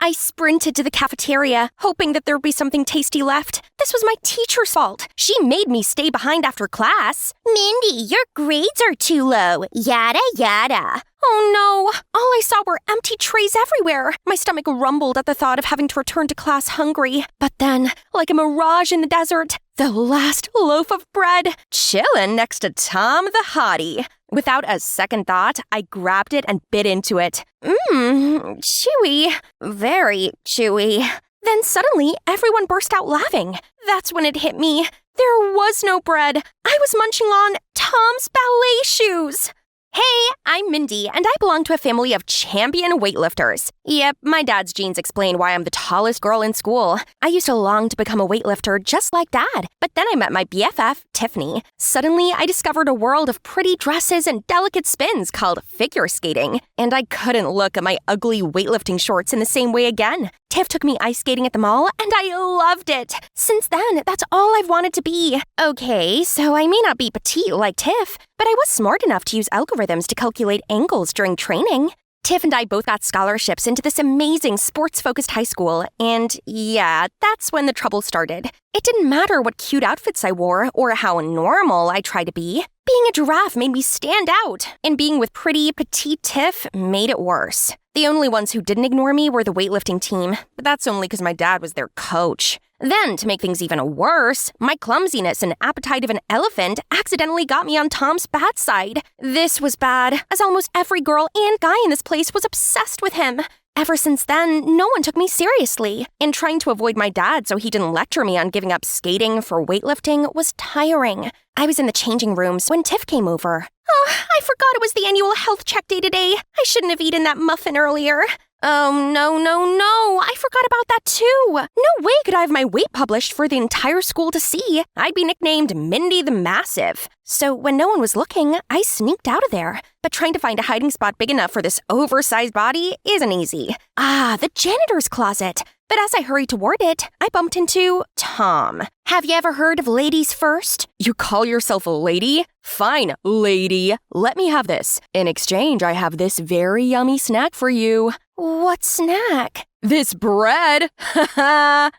I sprinted to the cafeteria, hoping that there'd be something tasty left. This was my teacher's fault. She made me stay behind after class. Mindy, your grades are too low. Yada, yada. Oh no! All I saw were empty trays everywhere. My stomach rumbled at the thought of having to return to class hungry. But then, like a mirage in the desert, the last loaf of bread, chillin' next to Tom the Hottie. Without a second thought, I grabbed it and bit into it. Chewy. Very chewy. Then suddenly, everyone burst out laughing. That's when it hit me. There was no bread. I was munching on Tom's ballet shoes. Hey, I'm Mindy, and I belong to a family of champion weightlifters. Yep, my dad's genes explain why I'm the tallest girl in school. I used to long to become a weightlifter just like Dad, but then I met my BFF, Tiffany. Suddenly, I discovered a world of pretty dresses and delicate spins called figure skating, and I couldn't look at my ugly weightlifting shorts in the same way again. Tiff took me ice skating at the mall, and I loved it. Since then, that's all I've wanted to be. Okay, so I may not be petite like Tiff, but I was smart enough to use algorithms to calculate angles during training. Tiff and I both got scholarships into this amazing sports-focused high school, and yeah, that's when the trouble started. It didn't matter what cute outfits I wore or how normal I tried to be. Being a giraffe made me stand out, and being with pretty, petite Tiff made it worse. The only ones who didn't ignore me were the weightlifting team, but that's only because my dad was their coach. Then, to make things even worse, my clumsiness and appetite of an elephant accidentally got me on Tom's bad side. This was bad, as almost every girl and guy in this place was obsessed with him. Ever since then, no one took me seriously, and trying to avoid my dad so he didn't lecture me on giving up skating for weightlifting was tiring. I was in the changing rooms when Tiff came over. Oh, I forgot it was the annual health check day today. I shouldn't have eaten that muffin earlier. Oh, no, I forgot about that too. No way could I have my weight published for the entire school to see. I'd be nicknamed Mindy the Massive. So when no one was looking, I sneaked out of there. But trying to find a hiding spot big enough for this oversized body isn't easy. The janitor's closet. But as I hurried toward it, I bumped into Tom. Have you ever heard of ladies first? You call yourself a lady? Fine, lady. Let me have this. In exchange, I have this very yummy snack for you. What snack? This bread. How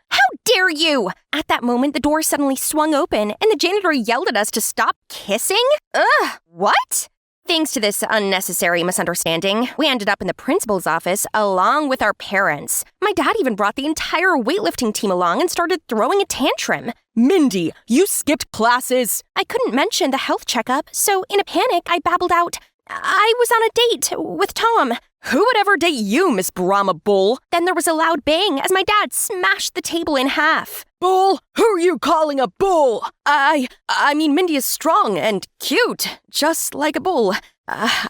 dare you! At that moment, the door suddenly swung open, and the janitor yelled at us to stop kissing? Ugh, what? Thanks to this unnecessary misunderstanding, we ended up in the principal's office along with our parents. My dad even brought the entire weightlifting team along and started throwing a tantrum. Mindy, you skipped classes! I couldn't mention the health checkup, so in a panic, I babbled out, I was on a date with Tom. Who would ever date you, Miss Brahma Bull? Then there was a loud bang as my dad smashed the table in half. Bull? Who are you calling a bull? I mean, Mindy is strong and cute, just like a bull.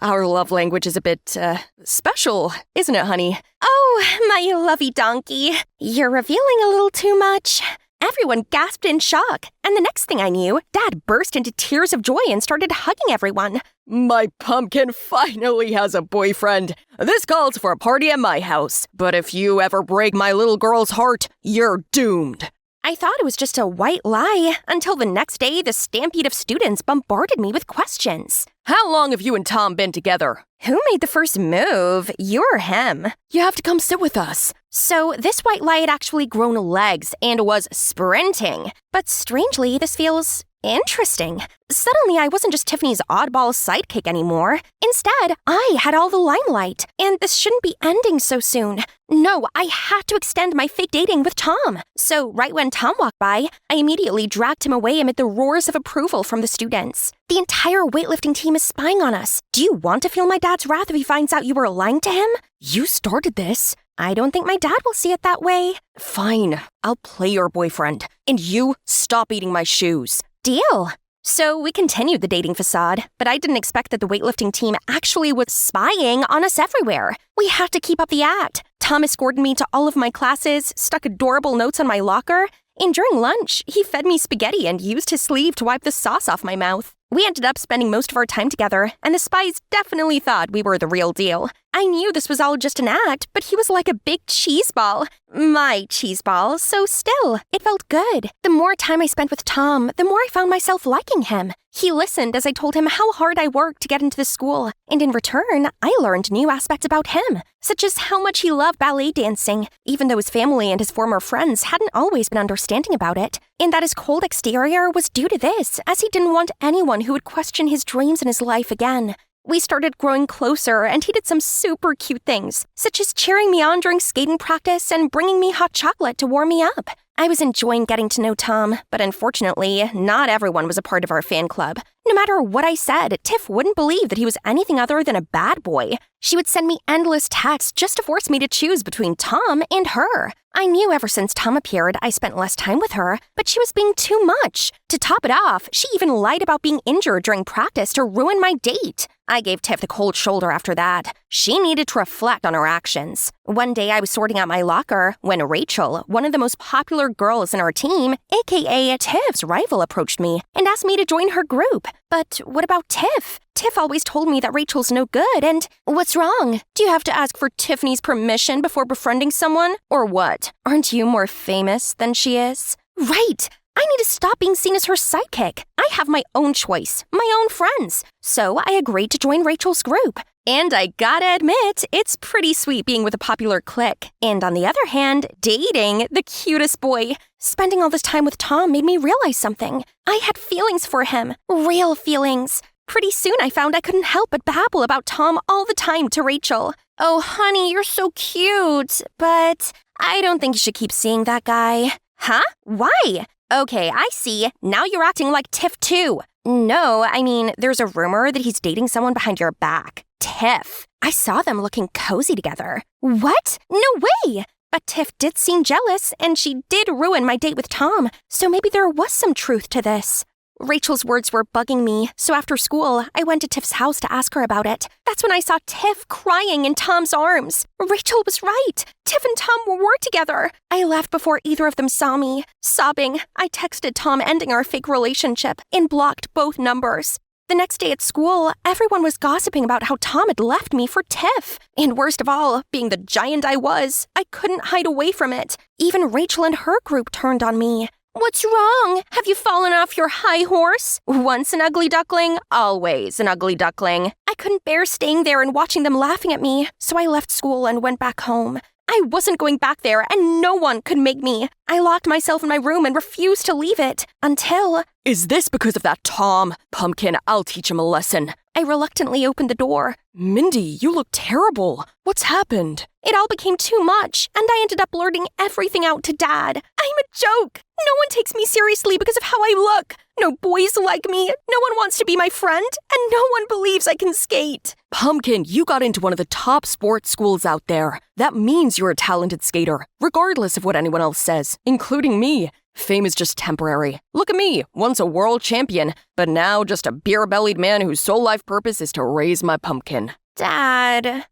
Our love language is a bit, special, isn't it, honey? Oh, my lovey donkey. You're revealing a little too much. Everyone gasped in shock, and the next thing I knew, Dad burst into tears of joy and started hugging everyone. My pumpkin finally has a boyfriend. This calls for a party at my house, but if you ever break my little girl's heart, you're doomed. I thought it was just a white lie, until the next day the stampede of students bombarded me with questions. How long have you and Tom been together? Who made the first move? You or him? You have to come sit with us. So this white lie had actually grown legs and was sprinting. But strangely, this feels interesting. Suddenly, I wasn't just Tiffany's oddball sidekick anymore. Instead, I had all the limelight, and this shouldn't be ending so soon. No, I had to extend my fake dating with Tom. So right when Tom walked by, I immediately dragged him away amid the roars of approval from the students. The entire weightlifting team is spying on us. Do you want to feel my dad's wrath if he finds out you were lying to him? You started this. I don't think my dad will see it that way. Fine, I'll play your boyfriend. And you stop eating my shoes. Deal. So we continued the dating facade, but I didn't expect that the weightlifting team actually was spying on us everywhere. We had to keep up the act. Tom escorted me to all of my classes, stuck adorable notes on my locker, and during lunch, he fed me spaghetti and used his sleeve to wipe the sauce off my mouth. We ended up spending most of our time together, and the spies definitely thought we were the real deal. I knew this was all just an act, but he was like a big cheese ball. My cheese ball, so still, it felt good. The more time I spent with Tom, the more I found myself liking him. He listened as I told him how hard I worked to get into the school, and in return, I learned new aspects about him, such as how much he loved ballet dancing, even though his family and his former friends hadn't always been understanding about it, and that his cold exterior was due to this, as he didn't want anyone who would question his dreams and his life again. We started growing closer, and he did some super cute things, such as cheering me on during skating practice and bringing me hot chocolate to warm me up. I was enjoying getting to know Tom, but unfortunately, not everyone was a part of our fan club. No matter what I said, Tiff wouldn't believe that he was anything other than a bad boy. She would send me endless texts just to force me to choose between Tom and her. I knew ever since Tom appeared, I spent less time with her, but she was being too much. To top it off, she even lied about being injured during practice to ruin my date. I gave Tiff the cold shoulder after that. She needed to reflect on her actions. One day I was sorting out my locker when Rachel, one of the most popular girls in our team, aka Tiff's rival, approached me and asked me to join her group. But what about Tiff? Tiff always told me that Rachel's no good, and what's wrong? Do you have to ask for Tiffany's permission before befriending someone? Or what? Aren't you more famous than she is? Right! I need to stop being seen as her sidekick. I have my own choice, my own friends. So I agreed to join Rachel's group. And I gotta admit, it's pretty sweet being with a popular clique. And on the other hand, dating the cutest boy. Spending all this time with Tom made me realize something. I had feelings for him. Real feelings. Pretty soon I found I couldn't help but babble about Tom all the time to Rachel. Oh, honey, you're so cute. But I don't think you should keep seeing that guy. Huh? Why? Okay, I see. Now you're acting like Tiff too. No, I mean, there's a rumor that he's dating someone behind your back. Tiff. I saw them looking cozy together. What? No way! But Tiff did seem jealous, and she did ruin my date with Tom, so maybe there was some truth to this. Rachel's words were bugging me, so after school, I went to Tiff's house to ask her about it. That's when I saw Tiff crying in Tom's arms. Rachel was right. Tiff and Tom were together. I left before either of them saw me. Sobbing, I texted Tom ending our fake relationship and blocked both numbers. The next day at school, everyone was gossiping about how Tom had left me for Tiff. And worst of all, being the giant I was, I couldn't hide away from it. Even Rachel and her group turned on me. What's wrong? Have you fallen off your high horse? Once an ugly duckling, always an ugly duckling. I couldn't bear staying there and watching them laughing at me, so I left school and went back home. I wasn't going back there, and no one could make me. I locked myself in my room and refused to leave it until... Is this because of that Tom? Pumpkin, I'll teach him a lesson. I reluctantly opened the door. Mindy, you look terrible. What's happened? It all became too much, and I ended up blurting everything out to Dad. I'm a joke. No one takes me seriously because of how I look. No boys like me, no one wants to be my friend, and no one believes I can skate. Pumpkin, you got into one of the top sports schools out there. That means you're a talented skater, regardless of what anyone else says, including me. Fame is just temporary. Look at me, once a world champion, but now just a beer-bellied man whose sole life purpose is to raise my pumpkin. Dad.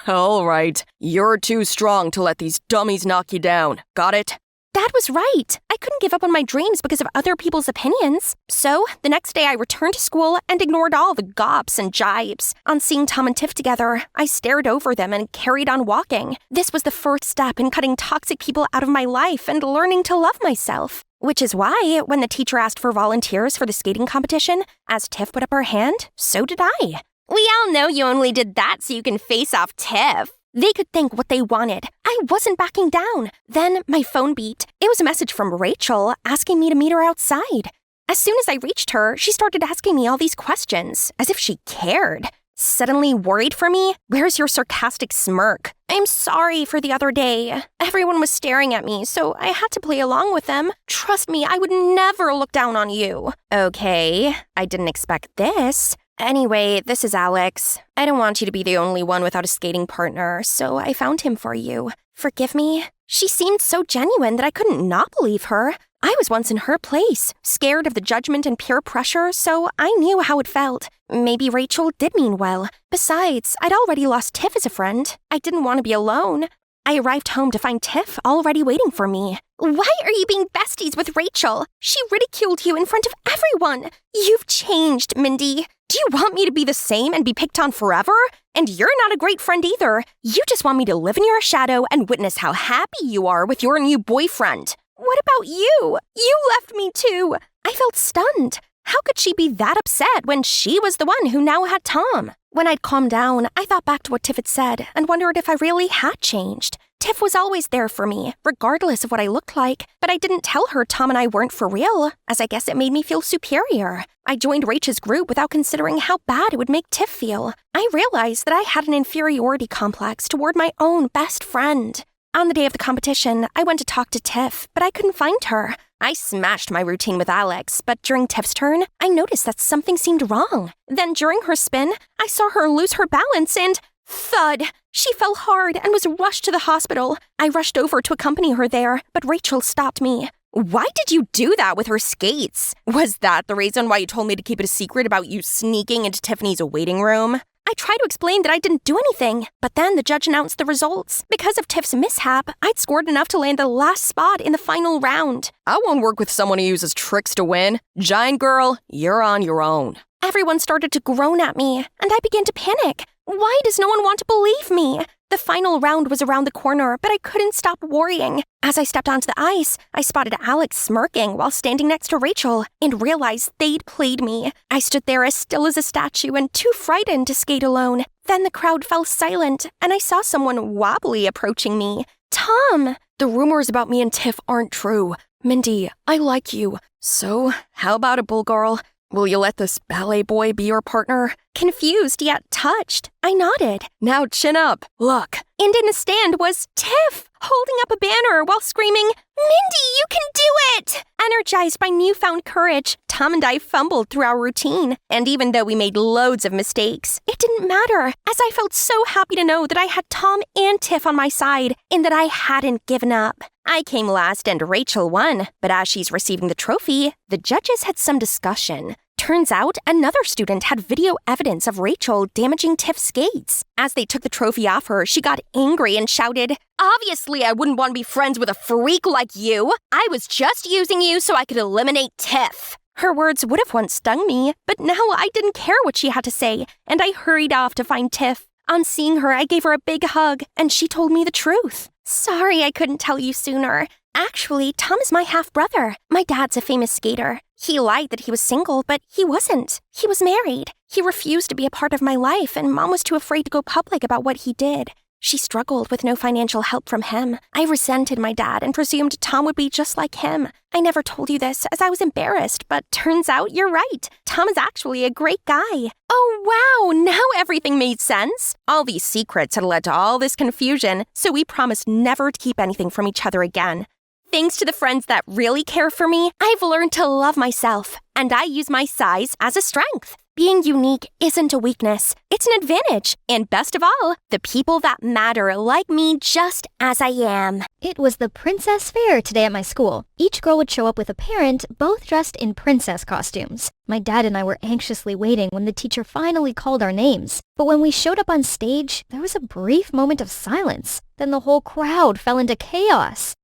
All right, you're too strong to let these dummies knock you down. Got it? Dad was right. I couldn't give up on my dreams because of other people's opinions. So, the next day I returned to school and ignored all the gops and jibes. On seeing Tom and Tiff together, I stared over them and carried on walking. This was the first step in cutting toxic people out of my life and learning to love myself. Which is why, when the teacher asked for volunteers for the skating competition, as Tiff put up her hand, so did I. We all know you only did that so you can face off Tiff. They could think what they wanted. I wasn't backing down. Then my phone beeped. It was a message from Rachel asking me to meet her outside. As soon as I reached her, she started asking me all these questions, as if she cared. Suddenly worried for me? Where's your sarcastic smirk? I'm sorry for the other day. Everyone was staring at me, so I had to play along with them. Trust me, I would never look down on you. Okay, I didn't expect this. Anyway, this is Alex. I don't want you to be the only one without a skating partner, so I found him for you. Forgive me? She seemed so genuine that I couldn't not believe her. I was once in her place, scared of the judgment and peer pressure, so I knew how it felt. Maybe Rachel did mean well. Besides, I'd already lost Tiff as a friend. I didn't want to be alone. I arrived home to find Tiff already waiting for me. Why are you being besties with Rachel? She ridiculed you in front of everyone. You've changed, Mindy. Do you want me to be the same and be picked on forever? And you're not a great friend either. You just want me to live in your shadow and witness how happy you are with your new boyfriend. What about you? You left me too. I felt stunned. How could she be that upset when she was the one who now had Tom? When I'd calmed down, I thought back to what Tiff had said and wondered if I really had changed. Tiff was always there for me, regardless of what I looked like, but I didn't tell her Tom and I weren't for real, as I guess it made me feel superior. I joined Rachel's group without considering how bad it would make Tiff feel. I realized that I had an inferiority complex toward my own best friend. On the day of the competition, I went to talk to Tiff, but I couldn't find her. I smashed my routine with Alex, but during Tiff's turn, I noticed that something seemed wrong. Then during her spin, I saw her lose her balance and thud! She fell hard and was rushed to the hospital. I rushed over to accompany her there, but Rachel stopped me. Why did you do that with her skates? Was that the reason why you told me to keep it a secret about you sneaking into Tiffany's waiting room? I tried to explain that I didn't do anything, but then the judge announced the results. Because of Tiff's mishap, I'd scored enough to land the last spot in the final round. I won't work with someone who uses tricks to win. Giant girl, you're on your own. Everyone started to groan at me, and I began to panic. Why does no one want to believe me? The final round was around the corner, but I couldn't stop worrying. As I stepped onto the ice, I spotted Alex smirking while standing next to Rachel and realized they'd played me. I stood there as still as a statue and too frightened to skate alone. Then the crowd fell silent, and I saw someone wobbly approaching me. Tom! The rumors about me and Tiff aren't true. Mindy, I like you. So, how about it, bull girl? Will you let this ballet boy be your partner? Confused yet touched, I nodded. Now chin up. Look. And in the stand was Tiff, holding up a banner while screaming, "Mindy, you can do it!" Energized by newfound courage, Tom and I fumbled through our routine. And even though we made loads of mistakes, it didn't matter, as I felt so happy to know that I had Tom and Tiff on my side and that I hadn't given up. I came last and Rachel won, but as she's receiving the trophy, the judges had some discussion. Turns out another student had video evidence of Rachel damaging Tiff's skates. As they took the trophy off her, she got angry and shouted, "Obviously I wouldn't want to be friends with a freak like you. I was just using you so I could eliminate Tiff." Her words would have once stung me, but now I didn't care what she had to say, and I hurried off to find Tiff. On seeing her, I gave her a big hug, and she told me the truth. "Sorry I couldn't tell you sooner. Actually, Tom is my half-brother. My dad's a famous skater. He lied that he was single, but he wasn't. He was married. He refused to be a part of my life, and Mom was too afraid to go public about what he did. She struggled with no financial help from him. I resented my dad and presumed Tom would be just like him. I never told you this, as I was embarrassed, but turns out you're right. Tom is actually a great guy." Oh, wow, now everything made sense. All these secrets had led to all this confusion, so we promised never to keep anything from each other again. Thanks to the friends that really care for me, I've learned to love myself, and I use my size as a strength. Being unique isn't a weakness, it's an advantage. And best of all, the people that matter like me just as I am. It was the princess fair today at my school. Each girl would show up with a parent, both dressed in princess costumes. My dad and I were anxiously waiting when the teacher finally called our names. But when we showed up on stage, there was a brief moment of silence. Then the whole crowd fell into chaos.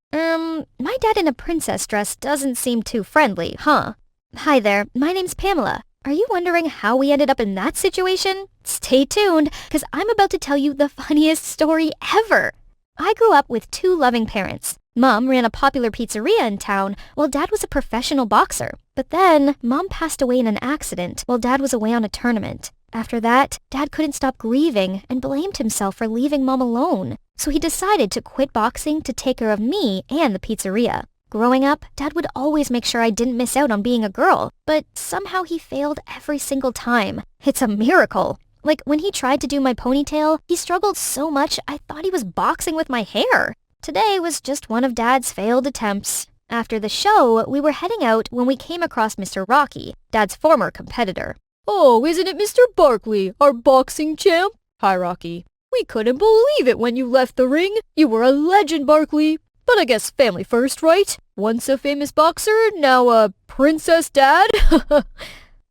My dad in a princess dress doesn't seem too friendly, huh? Hi there, my name's Pamela. Are you wondering how we ended up in that situation? Stay tuned, because I'm about to tell you the funniest story ever. I grew up with two loving parents. Mom ran a popular pizzeria in town, while Dad was a professional boxer. But then, Mom passed away in an accident while Dad was away on a tournament. After that, Dad couldn't stop grieving and blamed himself for leaving Mom alone. So he decided to quit boxing to take care of me and the pizzeria. Growing up, Dad would always make sure I didn't miss out on being a girl, but somehow he failed every single time. It's a miracle. Like, when he tried to do my ponytail, he struggled so much I thought he was boxing with my hair. Today was just one of Dad's failed attempts. After the show, we were heading out when we came across Mr. Rocky, Dad's former competitor. "Oh, isn't it Mr. Barkley, our boxing champ?" "Hi, Rocky." "We couldn't believe it when you left the ring. You were a legend, Barkley. But I guess family first, right? Once a famous boxer, now a princess dad?"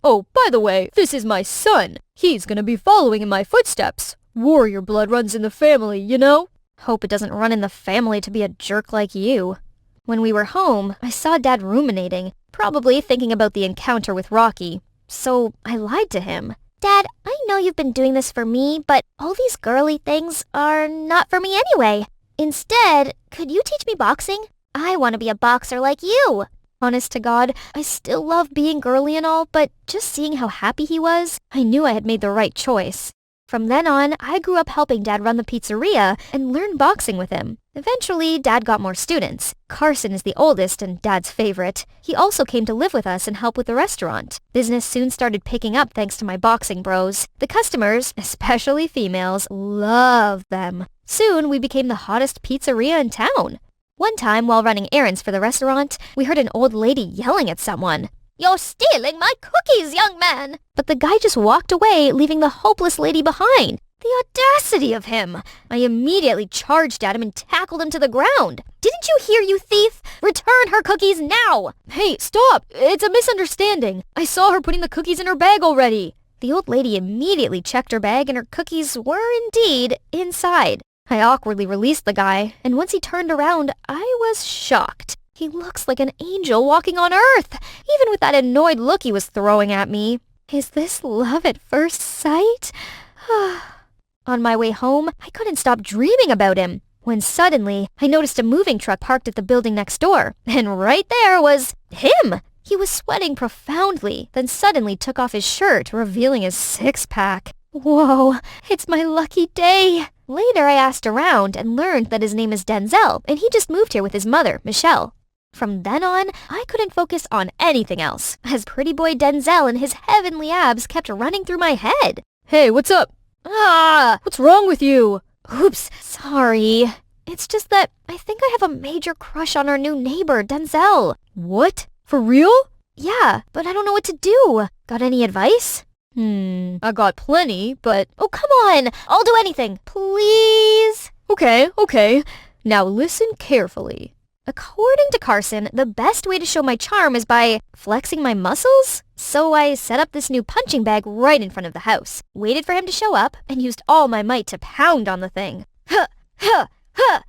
"Oh, by the way, this is my son. He's gonna be following in my footsteps. Warrior blood runs in the family, you know?" Hope it doesn't run in the family to be a jerk like you. When we were home, I saw Dad ruminating, probably thinking about the encounter with Rocky. So I lied to him. Dad, I know you've been doing this for me, but all these girly things are not for me anyway. Instead, could you teach me boxing? I want to be a boxer like you. Honest to God, I still love being girly and all, but just seeing how happy he was, I knew I had made the right choice. From then on, I grew up helping Dad run the pizzeria and learned boxing with him. Eventually, Dad got more students. Carson is the oldest and Dad's favorite. He also came to live with us and help with the restaurant. Business soon started picking up thanks to my boxing bros. The customers, especially females, loved them. Soon, we became the hottest pizzeria in town. One time, while running errands for the restaurant, we heard an old lady yelling at someone. "You're stealing my cookies, young man!" But the guy just walked away, leaving the hopeless lady behind. The audacity of him! I immediately charged at him and tackled him to the ground. "Didn't you hear, you thief? Return her cookies now!" Hey, stop! It's a misunderstanding. I saw her putting the cookies in her bag already. The old lady immediately checked her bag and her cookies were indeed inside. I awkwardly released the guy, and once he turned around, I was shocked. He looks like an angel walking on earth, even with that annoyed look he was throwing at me. Is this love at first sight? On my way home, I couldn't stop dreaming about him, when suddenly I noticed a moving truck parked at the building next door, and right there was him. He was sweating profoundly, then suddenly took off his shirt, revealing his six-pack. Whoa, it's my lucky day. Later, I asked around and learned that his name is Denzel, and he just moved here with his mother, Michelle. From then on, I couldn't focus on anything else, as pretty boy Denzel and his heavenly abs kept running through my head. Hey, what's up? What's wrong with you? Oops, sorry. It's just that I think I have a major crush on our new neighbor, Denzel. What? For real? Yeah, but I don't know what to do. Got any advice? I got plenty, but... Oh, come on! I'll do anything, please! Okay. Now listen carefully. According to Carson, the best way to show my charm is by flexing my muscles. So I set up this new punching bag right in front of the house, waited for him to show up, and used all my might to pound on the thing. Ha!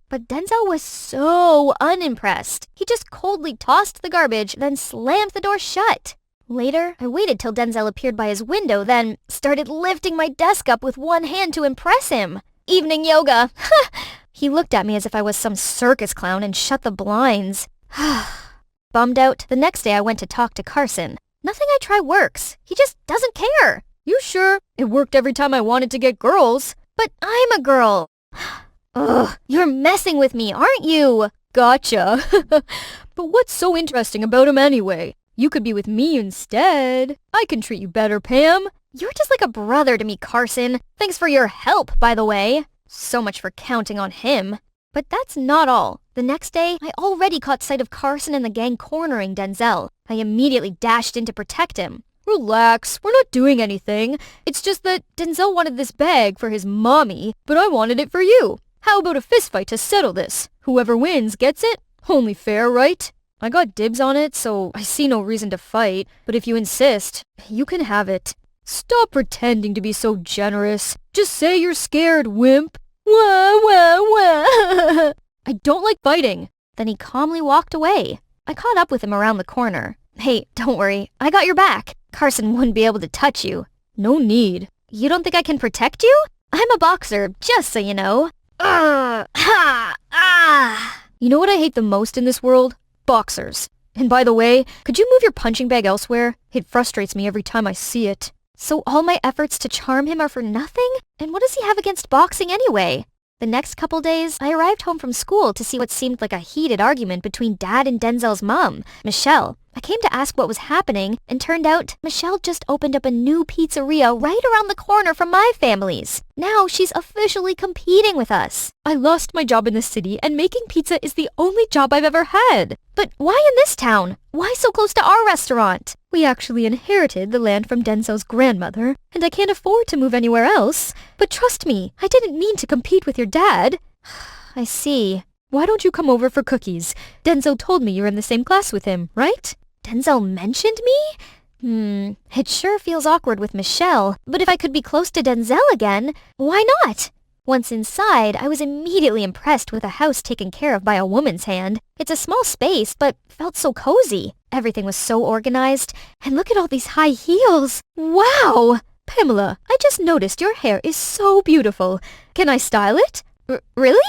But Denzel was so unimpressed. He just coldly tossed the garbage, then slammed the door shut. Later, I waited till Denzel appeared by his window, then started lifting my desk up with one hand to impress him. Evening yoga. He looked at me as if I was some circus clown and shut the blinds. Bummed out, the next day I went to talk to Carson. Nothing I try works. He just doesn't care. You sure? It worked every time I wanted to get girls. But I'm a girl. Ugh, you're messing with me, aren't you? Gotcha. But what's so interesting about him anyway? You could be with me instead. I can treat you better, Pam. You're just like a brother to me, Carson. Thanks for your help, by the way. So much for counting on him. But that's not all. The next day, I already caught sight of Carson and the gang cornering Denzel. I immediately dashed in to protect him. Relax, we're not doing anything. It's just that Denzel wanted this bag for his mommy, but I wanted it for you. How about a fistfight to settle this? Whoever wins gets it? Only fair, right? I got dibs on it, so I see no reason to fight. But if you insist, you can have it. Stop pretending to be so generous. Just say you're scared, wimp. Wah, wah, wah. I don't like fighting. Then he calmly walked away. I caught up with him around the corner. Hey, don't worry. I got your back. Carson wouldn't be able to touch you. No need. You don't think I can protect you? I'm a boxer, just so you know. You know what I hate the most in this world? Boxers. And by the way, could you move your punching bag elsewhere? It frustrates me every time I see it. So all my efforts to charm him are for nothing? And what does he have against boxing anyway? The next couple days, I arrived home from school to see what seemed like a heated argument between Dad and Denzel's mom, Michelle. I came to ask what was happening, and turned out Michelle just opened up a new pizzeria right around the corner from my family's. Now she's officially competing with us. I lost my job in the city, and making pizza is the only job I've ever had. But why in this town? Why so close to our restaurant? We actually inherited the land from Denzel's grandmother, and I can't afford to move anywhere else. But trust me, I didn't mean to compete with your dad. I see. Why don't you come over for cookies? Denzel told me you're in the same class with him, right? Denzel mentioned me? It sure feels awkward with Michelle, but if I could be close to Denzel again, why not? Once inside, I was immediately impressed with a house taken care of by a woman's hand. It's a small space, but felt so cozy. Everything was so organized, and look at all these high heels. Wow! Pamela, I just noticed your hair is so beautiful. Can I style it? Really?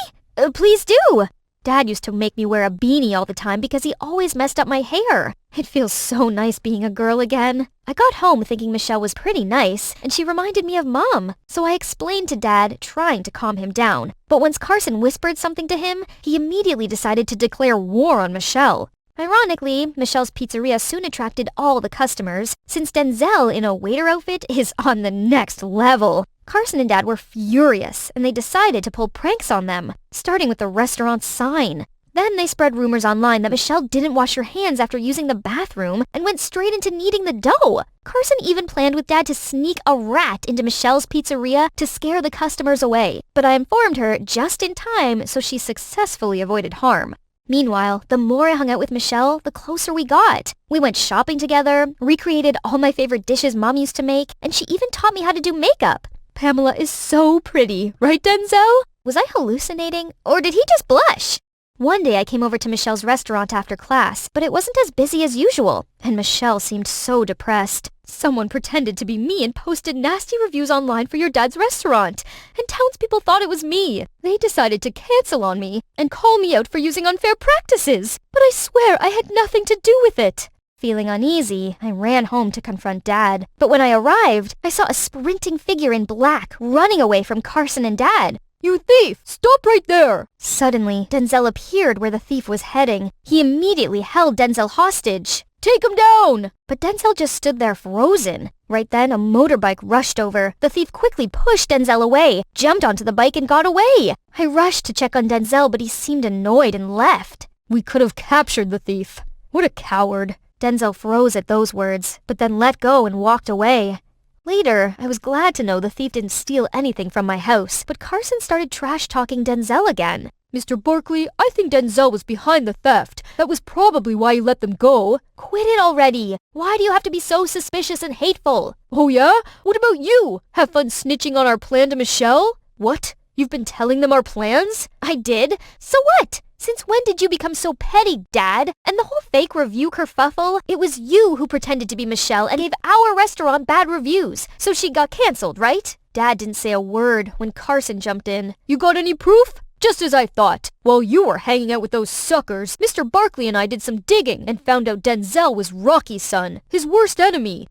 Please do. Dad used to make me wear a beanie all the time because he always messed up my hair. It feels so nice being a girl again. I got home thinking Michelle was pretty nice, and she reminded me of Mom. So I explained to Dad, trying to calm him down. But once Carson whispered something to him, he immediately decided to declare war on Michelle. Ironically, Michelle's pizzeria soon attracted all the customers, since Denzel in a waiter outfit is on the next level. Carson and Dad were furious, and they decided to pull pranks on them, starting with the restaurant's sign. Then they spread rumors online that Michelle didn't wash her hands after using the bathroom and went straight into kneading the dough. Carson even planned with Dad to sneak a rat into Michelle's pizzeria to scare the customers away, but I informed her just in time so she successfully avoided harm. Meanwhile, the more I hung out with Michelle, the closer we got. We went shopping together, recreated all my favorite dishes Mom used to make, and she even taught me how to do makeup. Pamela is so pretty, right, Denzel? Was I hallucinating, or did he just blush? One day I came over to Michelle's restaurant after class, but it wasn't as busy as usual, and Michelle seemed so depressed. Someone pretended to be me and posted nasty reviews online for your dad's restaurant, and townspeople thought it was me. They decided to cancel on me and call me out for using unfair practices, but I swear I had nothing to do with it. Feeling uneasy, I ran home to confront Dad. But when I arrived, I saw a sprinting figure in black running away from Carson and Dad. You thief! Stop right there! Suddenly, Denzel appeared where the thief was heading. He immediately held Denzel hostage. Take him down! But Denzel just stood there frozen. Right then, a motorbike rushed over. The thief quickly pushed Denzel away, jumped onto the bike, and got away. I rushed to check on Denzel, but he seemed annoyed and left. We could have captured the thief. What a coward. Denzel froze at those words, but then let go and walked away. Later, I was glad to know the thief didn't steal anything from my house, but Carson started trash-talking Denzel again. Mr. Barkley, I think Denzel was behind the theft. That was probably why you let them go. Quit it already! Why do you have to be so suspicious and hateful? Oh yeah? What about you? Have fun snitching on our plan to Michelle? What? You've been telling them our plans? I did? So what? Since when did you become so petty, Dad? And the whole fake review kerfuffle? It was you who pretended to be Michelle and gave our restaurant bad reviews, so she got cancelled, right? Dad didn't say a word when Carson jumped in. You got any proof? Just as I thought. While you were hanging out with those suckers, Mr. Barkley and I did some digging and found out Denzel was Rocky's son, his worst enemy.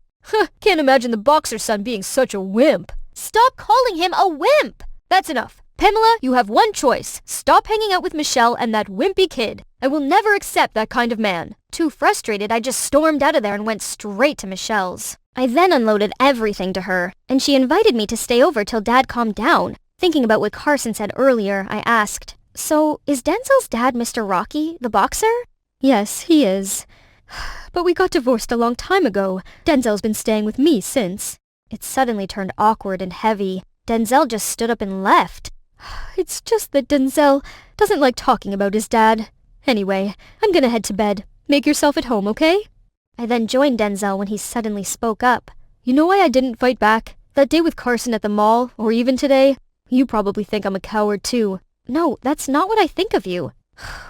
Can't imagine the boxer's son being such a wimp. Stop calling him a wimp! That's enough. Pamela, you have one choice. Stop hanging out with Michelle and that wimpy kid. I will never accept that kind of man. Too frustrated, I just stormed out of there and went straight to Michelle's. I then unloaded everything to her, and she invited me to stay over till Dad calmed down. Thinking about what Carson said earlier, I asked, "So, is Denzel's dad Mr. Rocky, the boxer?" Yes, he is. But we got divorced a long time ago. Denzel's been staying with me since. It suddenly turned awkward and heavy. Denzel just stood up and left. It's just that Denzel doesn't like talking about his dad. Anyway, I'm gonna head to bed. Make yourself at home, okay? I then joined Denzel when he suddenly spoke up. You know why I didn't fight back? That day with Carson at the mall, or even today? You probably think I'm a coward too. No, that's not what I think of you.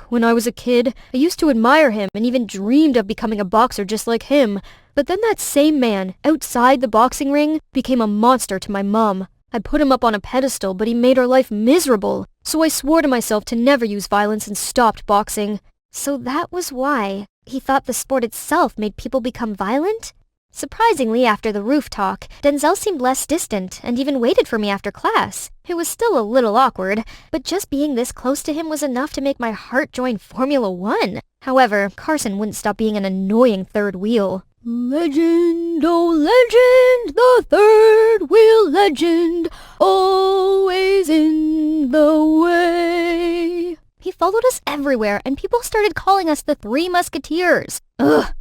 When I was a kid, I used to admire him and even dreamed of becoming a boxer just like him. But then that same man, outside the boxing ring, became a monster to my mom. I put him up on a pedestal, but he made our life miserable. So I swore to myself to never use violence and stopped boxing. So that was why. He thought the sport itself made people become violent? Surprisingly, after the roof talk, Denzel seemed less distant and even waited for me after class. It was still a little awkward, but just being this close to him was enough to make my heart join Formula One. However, Carson wouldn't stop being an annoying third wheel. Legend, oh legend, the third wheel legend, always in the way. He followed us everywhere, and people started calling us the Three Musketeers. Ugh.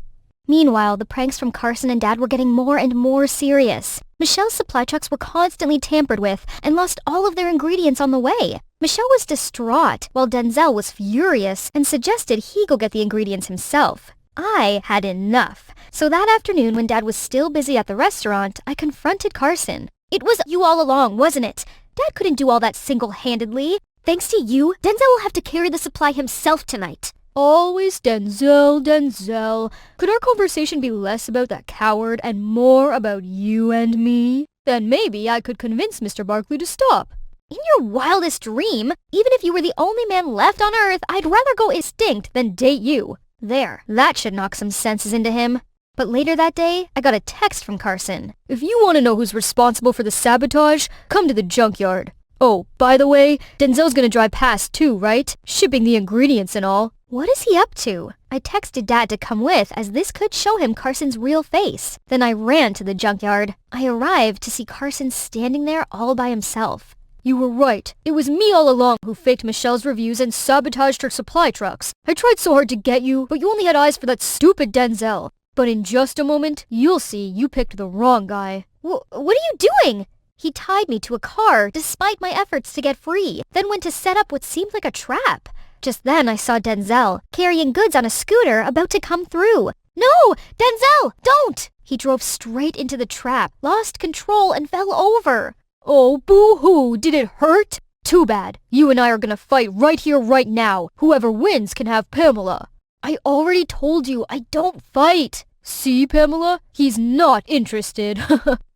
Meanwhile, the pranks from Carson and Dad were getting more and more serious. Michelle's supply trucks were constantly tampered with and lost all of their ingredients on the way. Michelle was distraught, while Denzel was furious and suggested he go get the ingredients himself. I had enough. So that afternoon, when Dad was still busy at the restaurant, I confronted Carson. "It was you all along, wasn't it? Dad couldn't do all that single-handedly. Thanks to you, Denzel will have to carry the supply himself tonight." Always Denzel, Denzel. Could our conversation be less about that coward and more about you and me? Then maybe I could convince Mr. Barkley to stop. In your wildest dream, even if you were the only man left on Earth, I'd rather go extinct than date you. There, that should knock some senses into him. But later that day, I got a text from Carson. If you want to know who's responsible for the sabotage, come to the junkyard. Oh, by the way, Denzel's gonna drive past too, right? Shipping the ingredients and all. What is he up to? I texted Dad to come with, as this could show him Carson's real face. Then I ran to the junkyard. I arrived to see Carson standing there all by himself. You were right. It was me all along who faked Michelle's reviews and sabotaged her supply trucks. I tried so hard to get you, but you only had eyes for that stupid Denzel. But in just a moment, you'll see you picked the wrong guy. What are you doing? He tied me to a car despite my efforts to get free, then went to set up what seemed like a trap. Just then I saw Denzel, carrying goods on a scooter, about to come through. No! Denzel! Don't! He drove straight into the trap, lost control, and fell over. Oh, boo-hoo! Did it hurt? Too bad. You and I are gonna fight right here, right now. Whoever wins can have Pamela. I already told you, I don't fight. See, Pamela? He's not interested.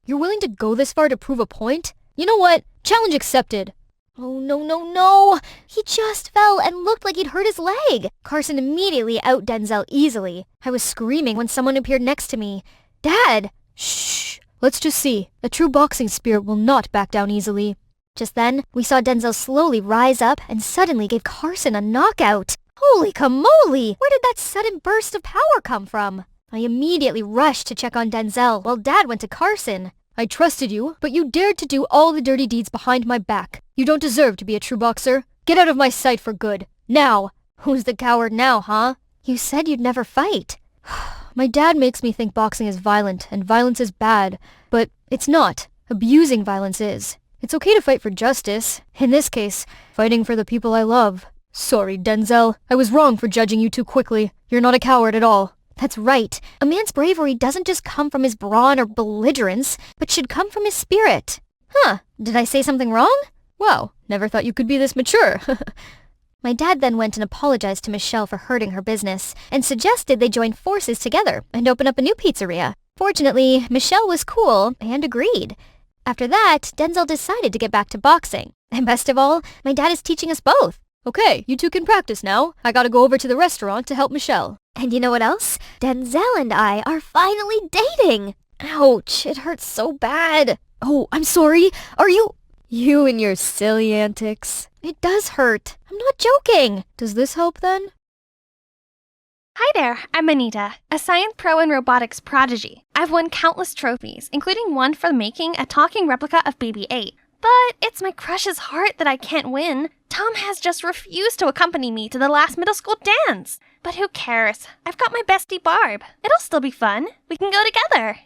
You're willing to go this far to prove a point? You know what? Challenge accepted. Oh, no. He just fell and looked like he'd hurt his leg. Carson immediately out Denzel easily. I was screaming when someone appeared next to me. Dad! Shh. Let's just see. A true boxing spirit will not back down easily. Just then, we saw Denzel slowly rise up and suddenly gave Carson a knockout. Holy camole! Where did that sudden burst of power come from? I immediately rushed to check on Denzel while Dad went to Carson. I trusted you, but you dared to do all the dirty deeds behind my back. You don't deserve to be a true boxer. Get out of my sight for good. Now! Who's the coward now, huh? You said you'd never fight. My dad makes me think boxing is violent and violence is bad, but it's not. Abusing violence is. It's okay to fight for justice. In this case, fighting for the people I love. Sorry, Denzel. I was wrong for judging you too quickly. You're not a coward at all. That's right. A man's bravery doesn't just come from his brawn or belligerence, but should come from his spirit. Huh, did I say something wrong? Wow, never thought you could be this mature. My dad then went and apologized to Michelle for hurting her business, and suggested they join forces together and open up a new pizzeria. Fortunately, Michelle was cool and agreed. After that, Denzel decided to get back to boxing. And best of all, my dad is teaching us both. Okay, you two can practice now. I gotta go over to the restaurant to help Michelle. And you know what else? Denzel and I are finally dating. Ouch, it hurts so bad. Oh, I'm sorry. Are you... You and your silly antics. It does hurt. I'm not joking. Does this help then? Hi there, I'm Anita, a science pro and robotics prodigy. I've won countless trophies, including one for making a talking replica of Baby 8. But it's my crush's heart that I can't win. Tom has just refused to accompany me to the last middle school dance. But who cares? I've got my bestie Barb. It'll still be fun. We can go together.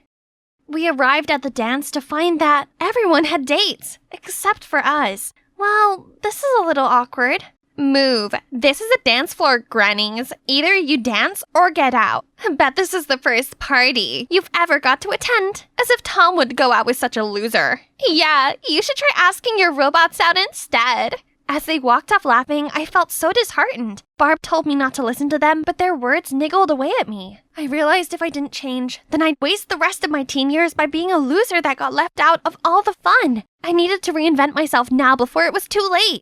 We arrived at the dance to find that everyone had dates, except for us. Well, this is a little awkward. Move. This is a dance floor, grannies. Either you dance or get out. Bet this is the first party you've ever got to attend. As if Tom would go out with such a loser. Yeah, you should try asking your robots out instead. As they walked off laughing, I felt so disheartened. Barb told me not to listen to them, but their words niggled away at me. I realized if I didn't change, then I'd waste the rest of my teen years by being a loser that got left out of all the fun. I needed to reinvent myself now before it was too late.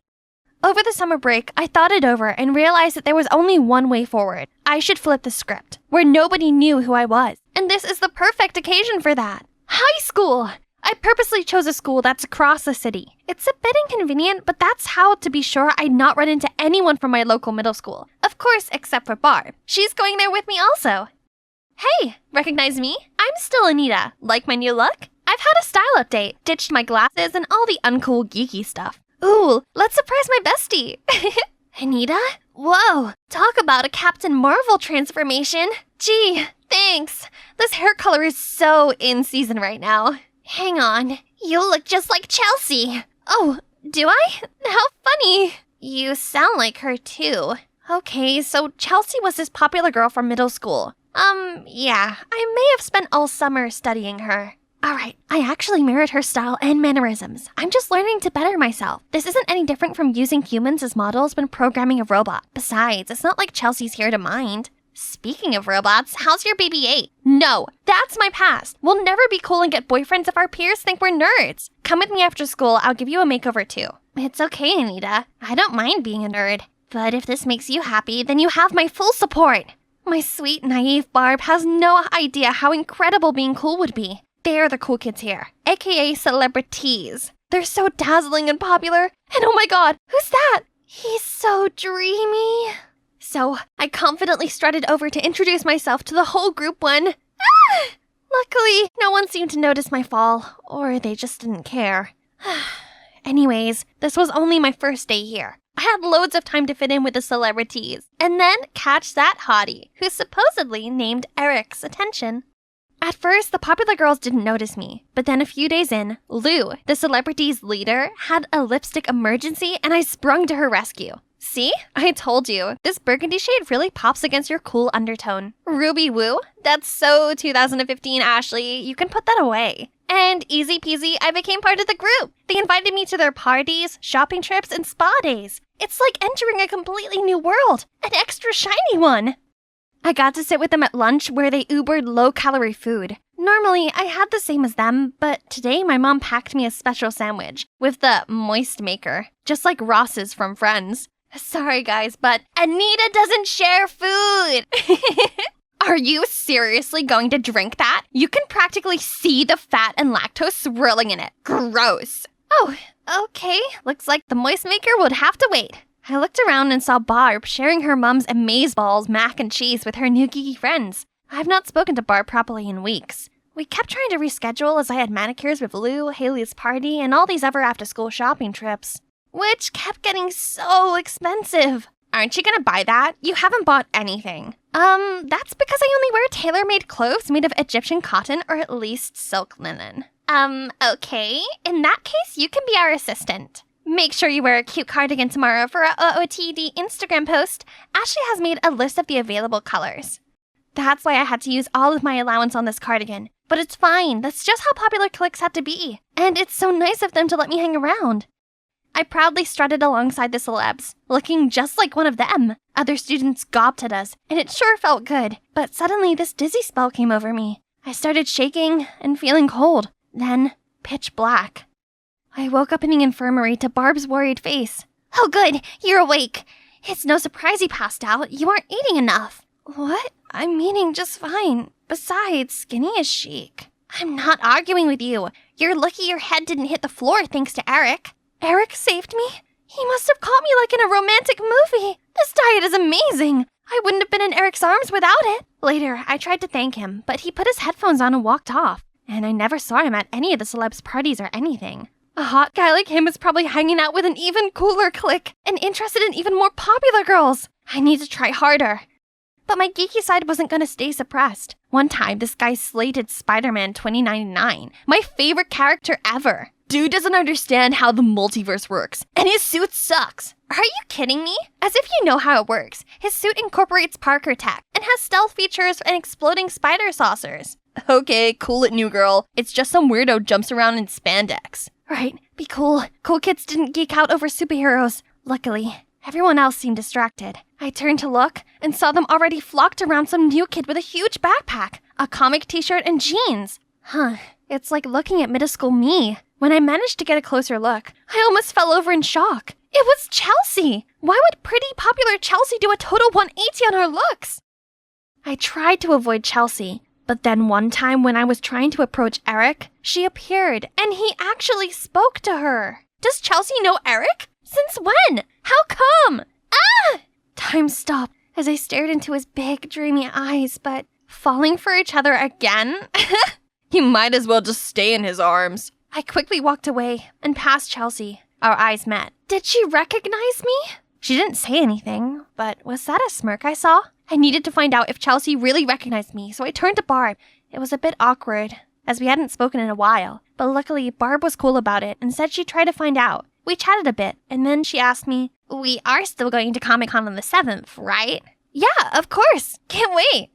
Over the summer break, I thought it over and realized that there was only one way forward. I should flip the script, where nobody knew who I was. And this is the perfect occasion for that. High school! I purposely chose a school that's across the city. It's a bit inconvenient, but that's how to be sure I'd not run into anyone from my local middle school. Of course, except for Barb. She's going there with me also. Hey, recognize me? I'm still Anita. Like my new look? I've had a style update, ditched my glasses and all the uncool geeky stuff. Ooh, let's surprise my bestie. Anita? Whoa, talk about a Captain Marvel transformation. Gee, thanks. This hair color is so in season right now. Hang on, you look just like Chelsea. Oh, do I? How funny. You sound like her too. Okay, so Chelsea was this popular girl from middle school. Yeah, I may have spent all summer studying her. Alright, I actually mirrored her style and mannerisms. I'm just learning to better myself. This isn't any different from using humans as models when programming a robot. Besides, it's not like Chelsea's here to mind. Speaking of robots, how's your Baby 8? No, that's my past. We'll never be cool and get boyfriends if our peers think we're nerds. Come with me after school, I'll give you a makeover too. It's okay, Anita. I don't mind being a nerd. But if this makes you happy, then you have my full support. My sweet, naive Barb has no idea how incredible being cool would be. They're the cool kids here, aka celebrities. They're so dazzling and popular. And oh my god, who's that? He's so dreamy. So I confidently strutted over to introduce myself to the whole group when... Luckily, no one seemed to notice my fall, or they just didn't care. Anyways, this was only my first day here. I had loads of time to fit in with the celebrities, and then catch that hottie, who supposedly named Eric's attention. At first, the popular girls didn't notice me, but then a few days in, Lou, the celebrity's leader, had a lipstick emergency and I sprung to her rescue. See? I told you, this burgundy shade really pops against your cool undertone. Ruby woo? That's so 2015, Ashley. You can put that away. And easy peasy, I became part of the group. They invited me to their parties, shopping trips, and spa days. It's like entering a completely new world, an extra shiny one. I got to sit with them at lunch where they Ubered low-calorie food. Normally, I had the same as them, but today my mom packed me a special sandwich with the moist maker, just like Ross's from Friends. Sorry guys, but Anita doesn't share food! Are you seriously going to drink that? You can practically see the fat and lactose swirling in it. Gross. Oh, okay. Looks like the moist maker would have to wait. I looked around and saw Barb sharing her mom's amazeballs mac and cheese with her new geeky friends. I've not spoken to Barb properly in weeks. We kept trying to reschedule as I had manicures with Lou, Haley's party, and all these other after-school shopping trips, which kept getting so expensive. Aren't you gonna buy that? You haven't bought anything. That's because I only wear tailor-made clothes made of Egyptian cotton or at least silk linen. Okay. In that case, you can be our assistant. Make sure you wear a cute cardigan tomorrow for our OOTD Instagram post. Ashley has made a list of the available colors. That's why I had to use all of my allowance on this cardigan. But it's fine. That's just how popular cliques had to be. And it's so nice of them to let me hang around. I proudly strutted alongside the celebs, looking just like one of them. Other students gawped at us, and it sure felt good. But suddenly this dizzy spell came over me. I started shaking and feeling cold. Then, pitch black. I woke up in the infirmary to Barb's worried face. Oh good, you're awake. It's no surprise you passed out. You aren't eating enough. What? I'm eating just fine. Besides, skinny is chic. I'm not arguing with you. You're lucky your head didn't hit the floor thanks to Eric. Eric saved me? He must have caught me like in a romantic movie. This diet is amazing. I wouldn't have been in Eric's arms without it. Later, I tried to thank him, but he put his headphones on and walked off. And I never saw him at any of the celebs' parties or anything. A hot guy like him is probably hanging out with an even cooler clique and interested in even more popular girls. I need to try harder. But my geeky side wasn't gonna stay suppressed. One time, this guy slated Spider-Man 2099, my favorite character ever. Dude doesn't understand how the multiverse works, and his suit sucks. Are you kidding me? As if you know how it works. His suit incorporates Parker tech and has stealth features and exploding spider saucers. Okay, cool it, new girl. It's just some weirdo jumps around in spandex. Right, be cool. Cool kids didn't geek out over superheroes. Luckily, everyone else seemed distracted. I turned to look and saw them already flocked around some new kid with a huge backpack, a comic t-shirt, and jeans. It's like looking at middle school me. When I managed to get a closer look, I almost fell over in shock. It was Chelsea! Why would pretty, popular Chelsea do a total 180 on her looks? I tried to avoid Chelsea, but then one time when I was trying to approach Eric, she appeared, and he actually spoke to her. Does Chelsea know Eric? Since when? How come? Ah! Time stopped as I stared into his big, dreamy eyes, but falling for each other again? You might as well just stay in his arms. I quickly walked away and passed Chelsea. Our eyes met. Did she recognize me? She didn't say anything, but was that a smirk I saw? I needed to find out if Chelsea really recognized me, so I turned to Barb. It was a bit awkward, as we hadn't spoken in a while, but luckily Barb was cool about it and said she'd try to find out. We chatted a bit, and then she asked me, "We are still going to Comic-Con on the 7th, right?" "Yeah, of course. Can't wait."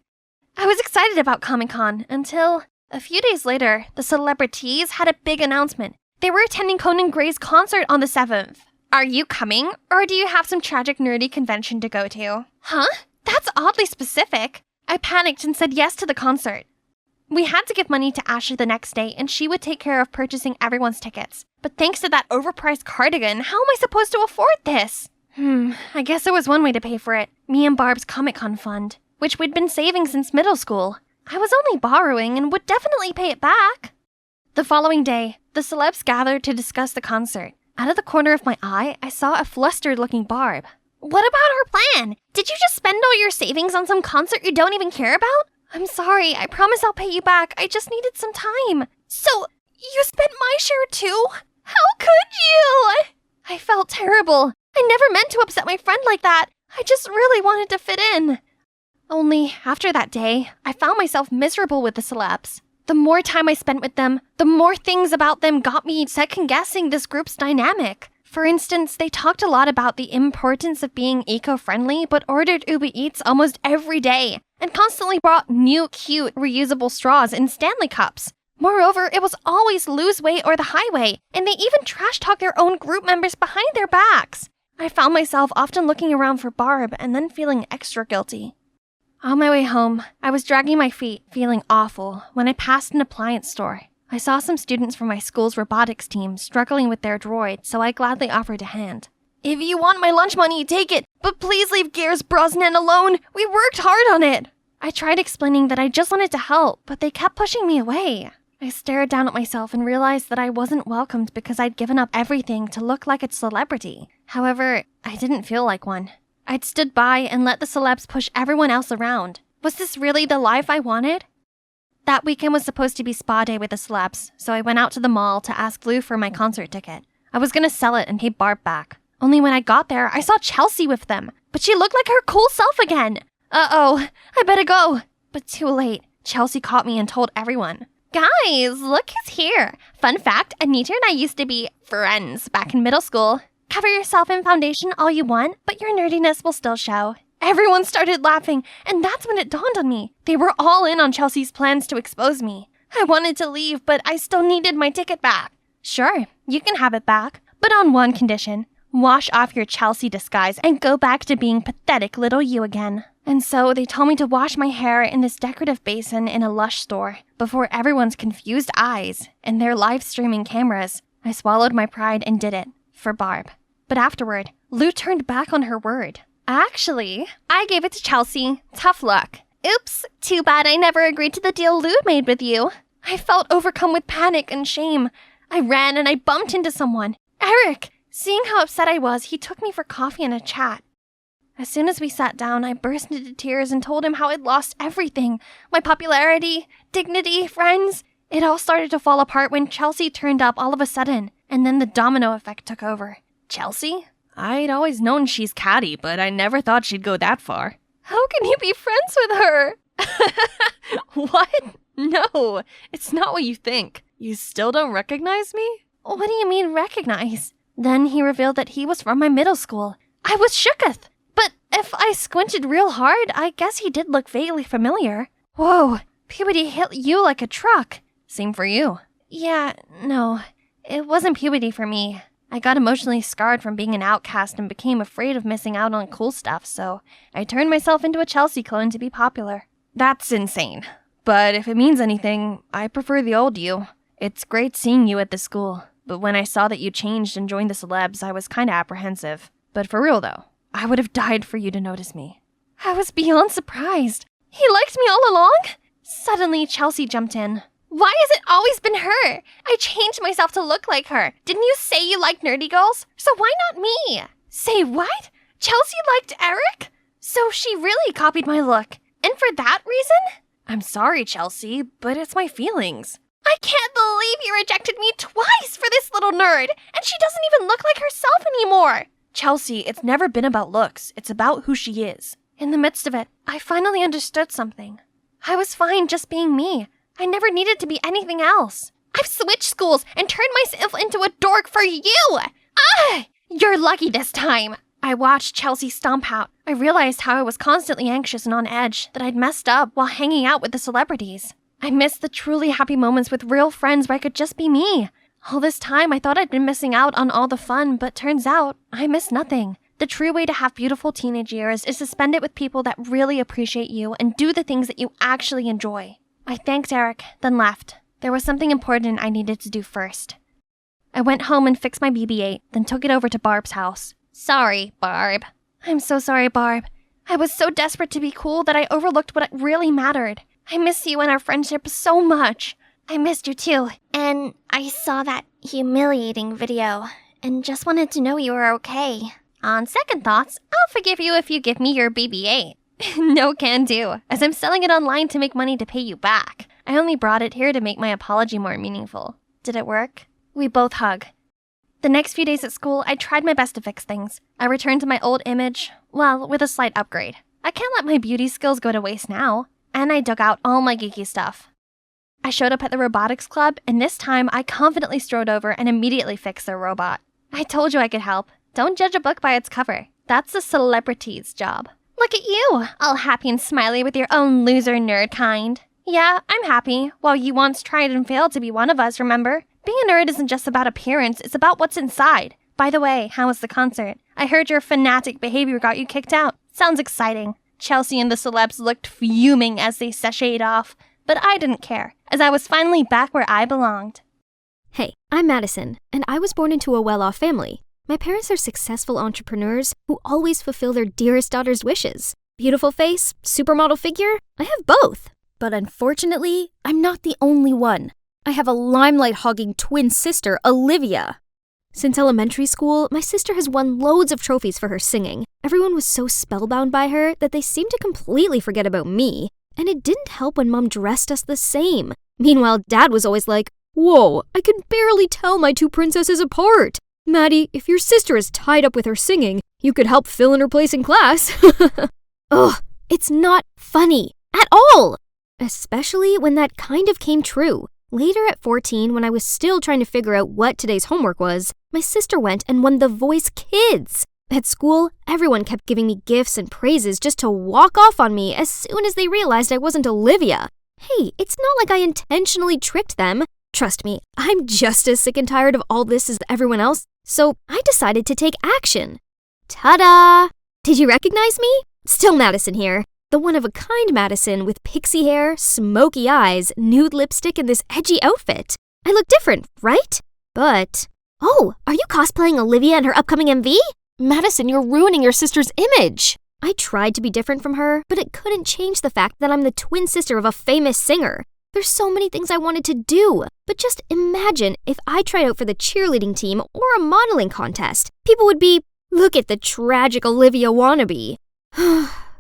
I was excited about Comic-Con until a few days later, the celebrities had a big announcement. They were attending Conan Gray's concert on the 7th. Are you coming, or do you have some tragic nerdy convention to go to? Huh? That's oddly specific. I panicked and said yes to the concert. We had to give money to Ashley the next day, and she would take care of purchasing everyone's tickets. But thanks to that overpriced cardigan, how am I supposed to afford this? I guess there was one way to pay for it. Me and Barb's Comic-Con fund, which we'd been saving since middle school. I was only borrowing and would definitely pay it back. The following day, the celebs gathered to discuss the concert. Out of the corner of my eye, I saw a flustered-looking Barb. What about our plan? Did you just spend all your savings on some concert you don't even care about? I'm sorry, I promise I'll pay you back. I just needed some time. So, you spent my share too? How could you? I felt terrible. I never meant to upset my friend like that. I just really wanted to fit in. Only, after that day, I found myself miserable with the celebs. The more time I spent with them, the more things about them got me second-guessing this group's dynamic. For instance, they talked a lot about the importance of being eco-friendly, but ordered Uber Eats almost every day, and constantly brought new, cute, reusable straws in Stanley cups. Moreover, it was always lose weight or the highway, and they even trash-talk their own group members behind their backs. I found myself often looking around for Barb and then feeling extra guilty. On my way home, I was dragging my feet, feeling awful, when I passed an appliance store. I saw some students from my school's robotics team struggling with their droid, so I gladly offered a hand. If you want my lunch money, take it, but please leave Gears Brosnan alone. We worked hard on it. I tried explaining that I just wanted to help, but they kept pushing me away. I stared down at myself and realized that I wasn't welcomed because I'd given up everything to look like a celebrity. However, I didn't feel like one. I'd stood by and let the celebs push everyone else around. Was this really the life I wanted? That weekend was supposed to be spa day with the celebs, so I went out to the mall to ask Lou for my concert ticket. I was gonna sell it and pay Barb back. Only when I got there, I saw Chelsea with them, but she looked like her cool self again. Uh-oh, I better go. But too late. Chelsea caught me and told everyone. Guys, look who's here. Fun fact, Anita and I used to be friends back in middle school. Cover yourself in foundation all you want, but your nerdiness will still show. Everyone started laughing, and that's when it dawned on me. They were all in on Chelsea's plans to expose me. I wanted to leave, but I still needed my ticket back. Sure, you can have it back, but on one condition. Wash off your Chelsea disguise and go back to being pathetic little you again. And so they told me to wash my hair in this decorative basin in a Lush store before everyone's confused eyes and their live streaming cameras. I swallowed my pride and did it. For Barb. But afterward, Lou turned back on her word. Actually, I gave it to Chelsea. Tough luck. Oops, too bad I never agreed to the deal Lou made with you. I felt overcome with panic and shame. I ran and I bumped into someone. Eric! Seeing how upset I was, he took me for coffee and a chat. As soon as we sat down, I burst into tears and told him how I'd lost everything. My popularity, dignity, friends. It all started to fall apart when Chelsea turned up all of a sudden, and then the domino effect took over. Chelsea? I'd always known she's catty, but I never thought she'd go that far. How can you be friends with her? What? No, it's not what you think. You still don't recognize me? What do you mean recognize? Then he revealed that he was from my middle school. I was shooketh. But if I squinted real hard, I guess he did look vaguely familiar. Whoa, puberty hit you like a truck. Same for you. Yeah, no, it wasn't puberty for me. I got emotionally scarred from being an outcast and became afraid of missing out on cool stuff, so I turned myself into a Chelsea clone to be popular. That's insane. But if it means anything, I prefer the old you. It's great seeing you at the school, but when I saw that you changed and joined the celebs, I was kinda apprehensive. But for real though, I would have died for you to notice me. I was beyond surprised. He liked me all along? Suddenly, Chelsea jumped in. Why has it always been her? I changed myself to look like her. Didn't you say you liked nerdy girls? So why not me? Say what? Chelsea liked Eric? So she really copied my look. And for that reason? I'm sorry, Chelsea, but it's my feelings. I can't believe you rejected me twice for this little nerd. And she doesn't even look like herself anymore. Chelsea, it's never been about looks. It's about who she is. In the midst of it, I finally understood something. I was fine just being me. I never needed to be anything else. I've switched schools and turned myself into a dork for you! Ah! You're lucky this time. I watched Chelsea stomp out. I realized how I was constantly anxious and on edge, that I'd messed up while hanging out with the celebrities. I missed the truly happy moments with real friends where I could just be me. All this time, I thought I'd been missing out on all the fun, but turns out, I missed nothing. The true way to have beautiful teenage years is to spend it with people that really appreciate you and do the things that you actually enjoy. I thanked Eric, then left. There was something important I needed to do first. I went home and fixed my BB-8, then took it over to Barb's house. Sorry, Barb. I'm so sorry, Barb. I was so desperate to be cool that I overlooked what really mattered. I miss you and our friendship so much. I missed you too. And I saw that humiliating video and just wanted to know you were okay. On second thoughts, I'll forgive you if you give me your BB-8. No can do, as I'm selling it online to make money to pay you back. I only brought it here to make my apology more meaningful. Did it work? We both hug. The next few days at school, I tried my best to fix things. I returned to my old image, well, with a slight upgrade. I can't let my beauty skills go to waste now. And I dug out all my geeky stuff. I showed up at the robotics club, and this time I confidently strode over and immediately fixed their robot. I told you I could help. Don't judge a book by its cover. That's a celebrity's job. Look at you, all happy and smiley with your own loser nerd kind. Yeah, I'm happy. Well, you once tried and failed to be one of us, remember? Being a nerd isn't just about appearance, it's about what's inside. By the way, how was the concert? I heard your fanatic behavior got you kicked out. Sounds exciting. Chelsea and the celebs looked fuming as they sashayed off, but I didn't care, as I was finally back where I belonged. Hey, I'm Madison, and I was born into a well-off family. My parents are successful entrepreneurs who always fulfill their dearest daughter's wishes. Beautiful face, supermodel figure, I have both. But unfortunately, I'm not the only one. I have a limelight-hogging twin sister, Olivia. Since elementary school, my sister has won loads of trophies for her singing. Everyone was so spellbound by her that they seemed to completely forget about me. And it didn't help when Mom dressed us the same. Meanwhile, Dad was always like, "Whoa, I can barely tell my two princesses apart. Maddie, if your sister is tied up with her singing, you could help fill in her place in class." Ugh, it's not funny at all. Especially when that kind of came true. Later at 14, when I was still trying to figure out what today's homework was, my sister went and won The Voice Kids. At school, everyone kept giving me gifts and praises just to walk off on me as soon as they realized I wasn't Olivia. Hey, it's not like I intentionally tricked them. Trust me, I'm just as sick and tired of all this as everyone else, so I decided to take action. Ta-da! Did you recognize me? Still Madison here. The one-of-a-kind Madison with pixie hair, smoky eyes, nude lipstick, and this edgy outfit. I look different, right? But... Oh, are you cosplaying Olivia in her upcoming MV? Madison, you're ruining your sister's image. I tried to be different from her, but it couldn't change the fact that I'm the twin sister of a famous singer. There's so many things I wanted to do, but just imagine if I tried out for the cheerleading team or a modeling contest. People would be, "Look at the tragic Olivia wannabe."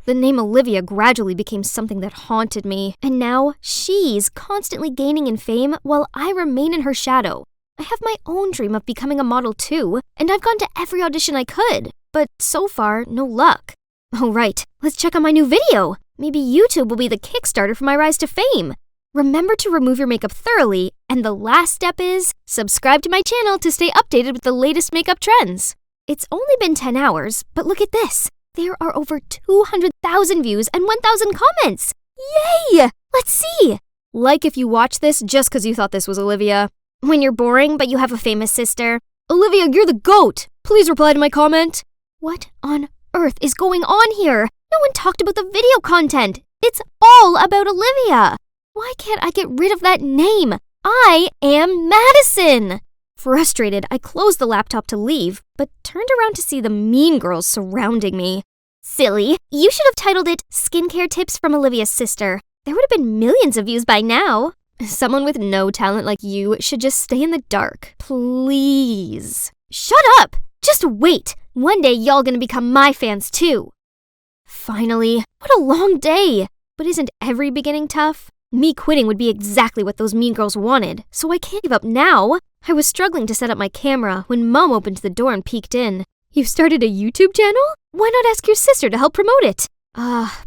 The name Olivia gradually became something that haunted me, and now she's constantly gaining in fame while I remain in her shadow. I have my own dream of becoming a model too, and I've gone to every audition I could, but so far, no luck. Oh right, let's check on my new video. Maybe YouTube will be the Kickstarter for my rise to fame. Remember to remove your makeup thoroughly, and the last step is subscribe to my channel to stay updated with the latest makeup trends. It's only been 10 hours, but look at this. There are over 200,000 views and 1,000 comments. Yay! Let's see. Like if you watch this just because you thought this was Olivia. When you're boring but you have a famous sister. Olivia, you're the GOAT. Please reply to my comment. What on earth is going on here? No one talked about the video content. It's all about Olivia. Why can't I get rid of that name? I am Madison. Frustrated, I closed the laptop to leave, but turned around to see the mean girls surrounding me. Silly, you should have titled it Skincare Tips from Olivia's Sister. There would have been millions of views by now. Someone with no talent like you should just stay in the dark. Please. Shut up! Just wait. One day y'all gonna become my fans too. Finally, what a long day. But isn't every beginning tough? Me quitting would be exactly what those mean girls wanted, so I can't give up now. I was struggling to set up my camera when Mom opened the door and peeked in. "You've started a YouTube channel? Why not ask your sister to help promote it?"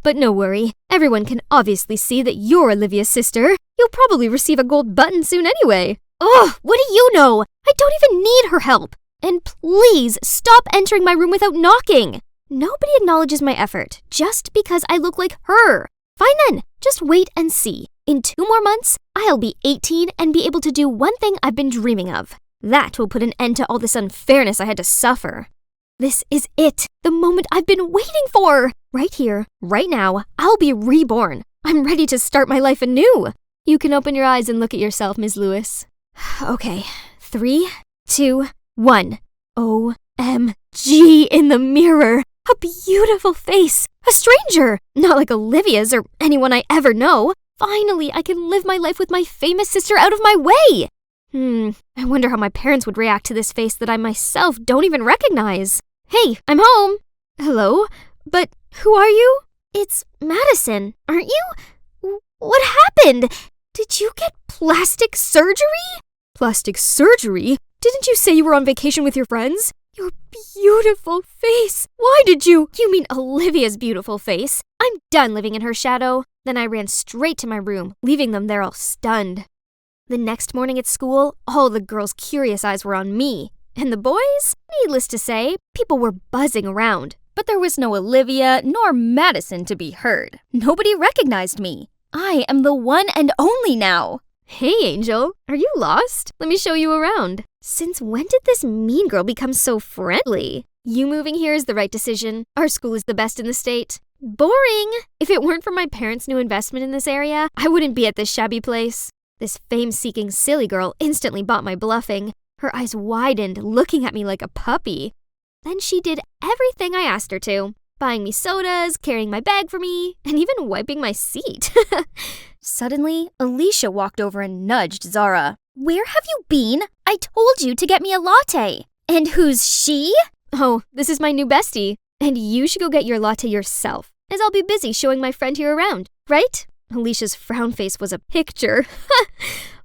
But no worry. Everyone can obviously see that you're Olivia's sister. You'll probably receive a gold button soon anyway. Ugh, what do you know? I don't even need her help. And please stop entering my room without knocking. Nobody acknowledges my effort just because I look like her. Fine then, just wait and see. In 2 more months, I'll be 18 and be able to do one thing I've been dreaming of. That will put an end to all this unfairness I had to suffer. This is it, the moment I've been waiting for. Right here, right now, I'll be reborn. I'm ready to start my life anew. You can open your eyes and look at yourself, Ms. Lewis. Okay, 3, 2, 1. OMG in the mirror. A beautiful face. A stranger. Not like Olivia's or anyone I ever know. Finally, I can live my life with my famous sister out of my way. I wonder how my parents would react to this face that I myself don't even recognize. Hey, I'm home. Hello? But who are you? It's Madison, aren't you? What happened? Did you get plastic surgery? Plastic surgery? Didn't you say you were on vacation with your friends? Your beautiful face. Why did you? You mean Olivia's beautiful face. I'm done living in her shadow. Then I ran straight to my room, leaving them there all stunned. The next morning at school, all the girls' curious eyes were on me. And the boys? Needless to say, people were buzzing around. But there was no Olivia nor Madison to be heard. Nobody recognized me. I am the one and only now. Hey, Angel. Are you lost? Let me show you around. Since when did this mean girl become so friendly? You moving here is the right decision. Our school is the best in the state. Boring. If it weren't for my parents' new investment in this area, I wouldn't be at this shabby place. This fame-seeking silly girl instantly bought my bluffing. Her eyes widened, looking at me like a puppy. Then she did everything I asked her to, buying me sodas, carrying my bag for me, and even wiping my seat. Suddenly, Alicia walked over and nudged Zara. Where have you been? I told you to get me a latte. And who's she? Oh, this is my new bestie. And you should go get your latte yourself, as I'll be busy showing my friend here around, right? Alicia's frown face was a picture.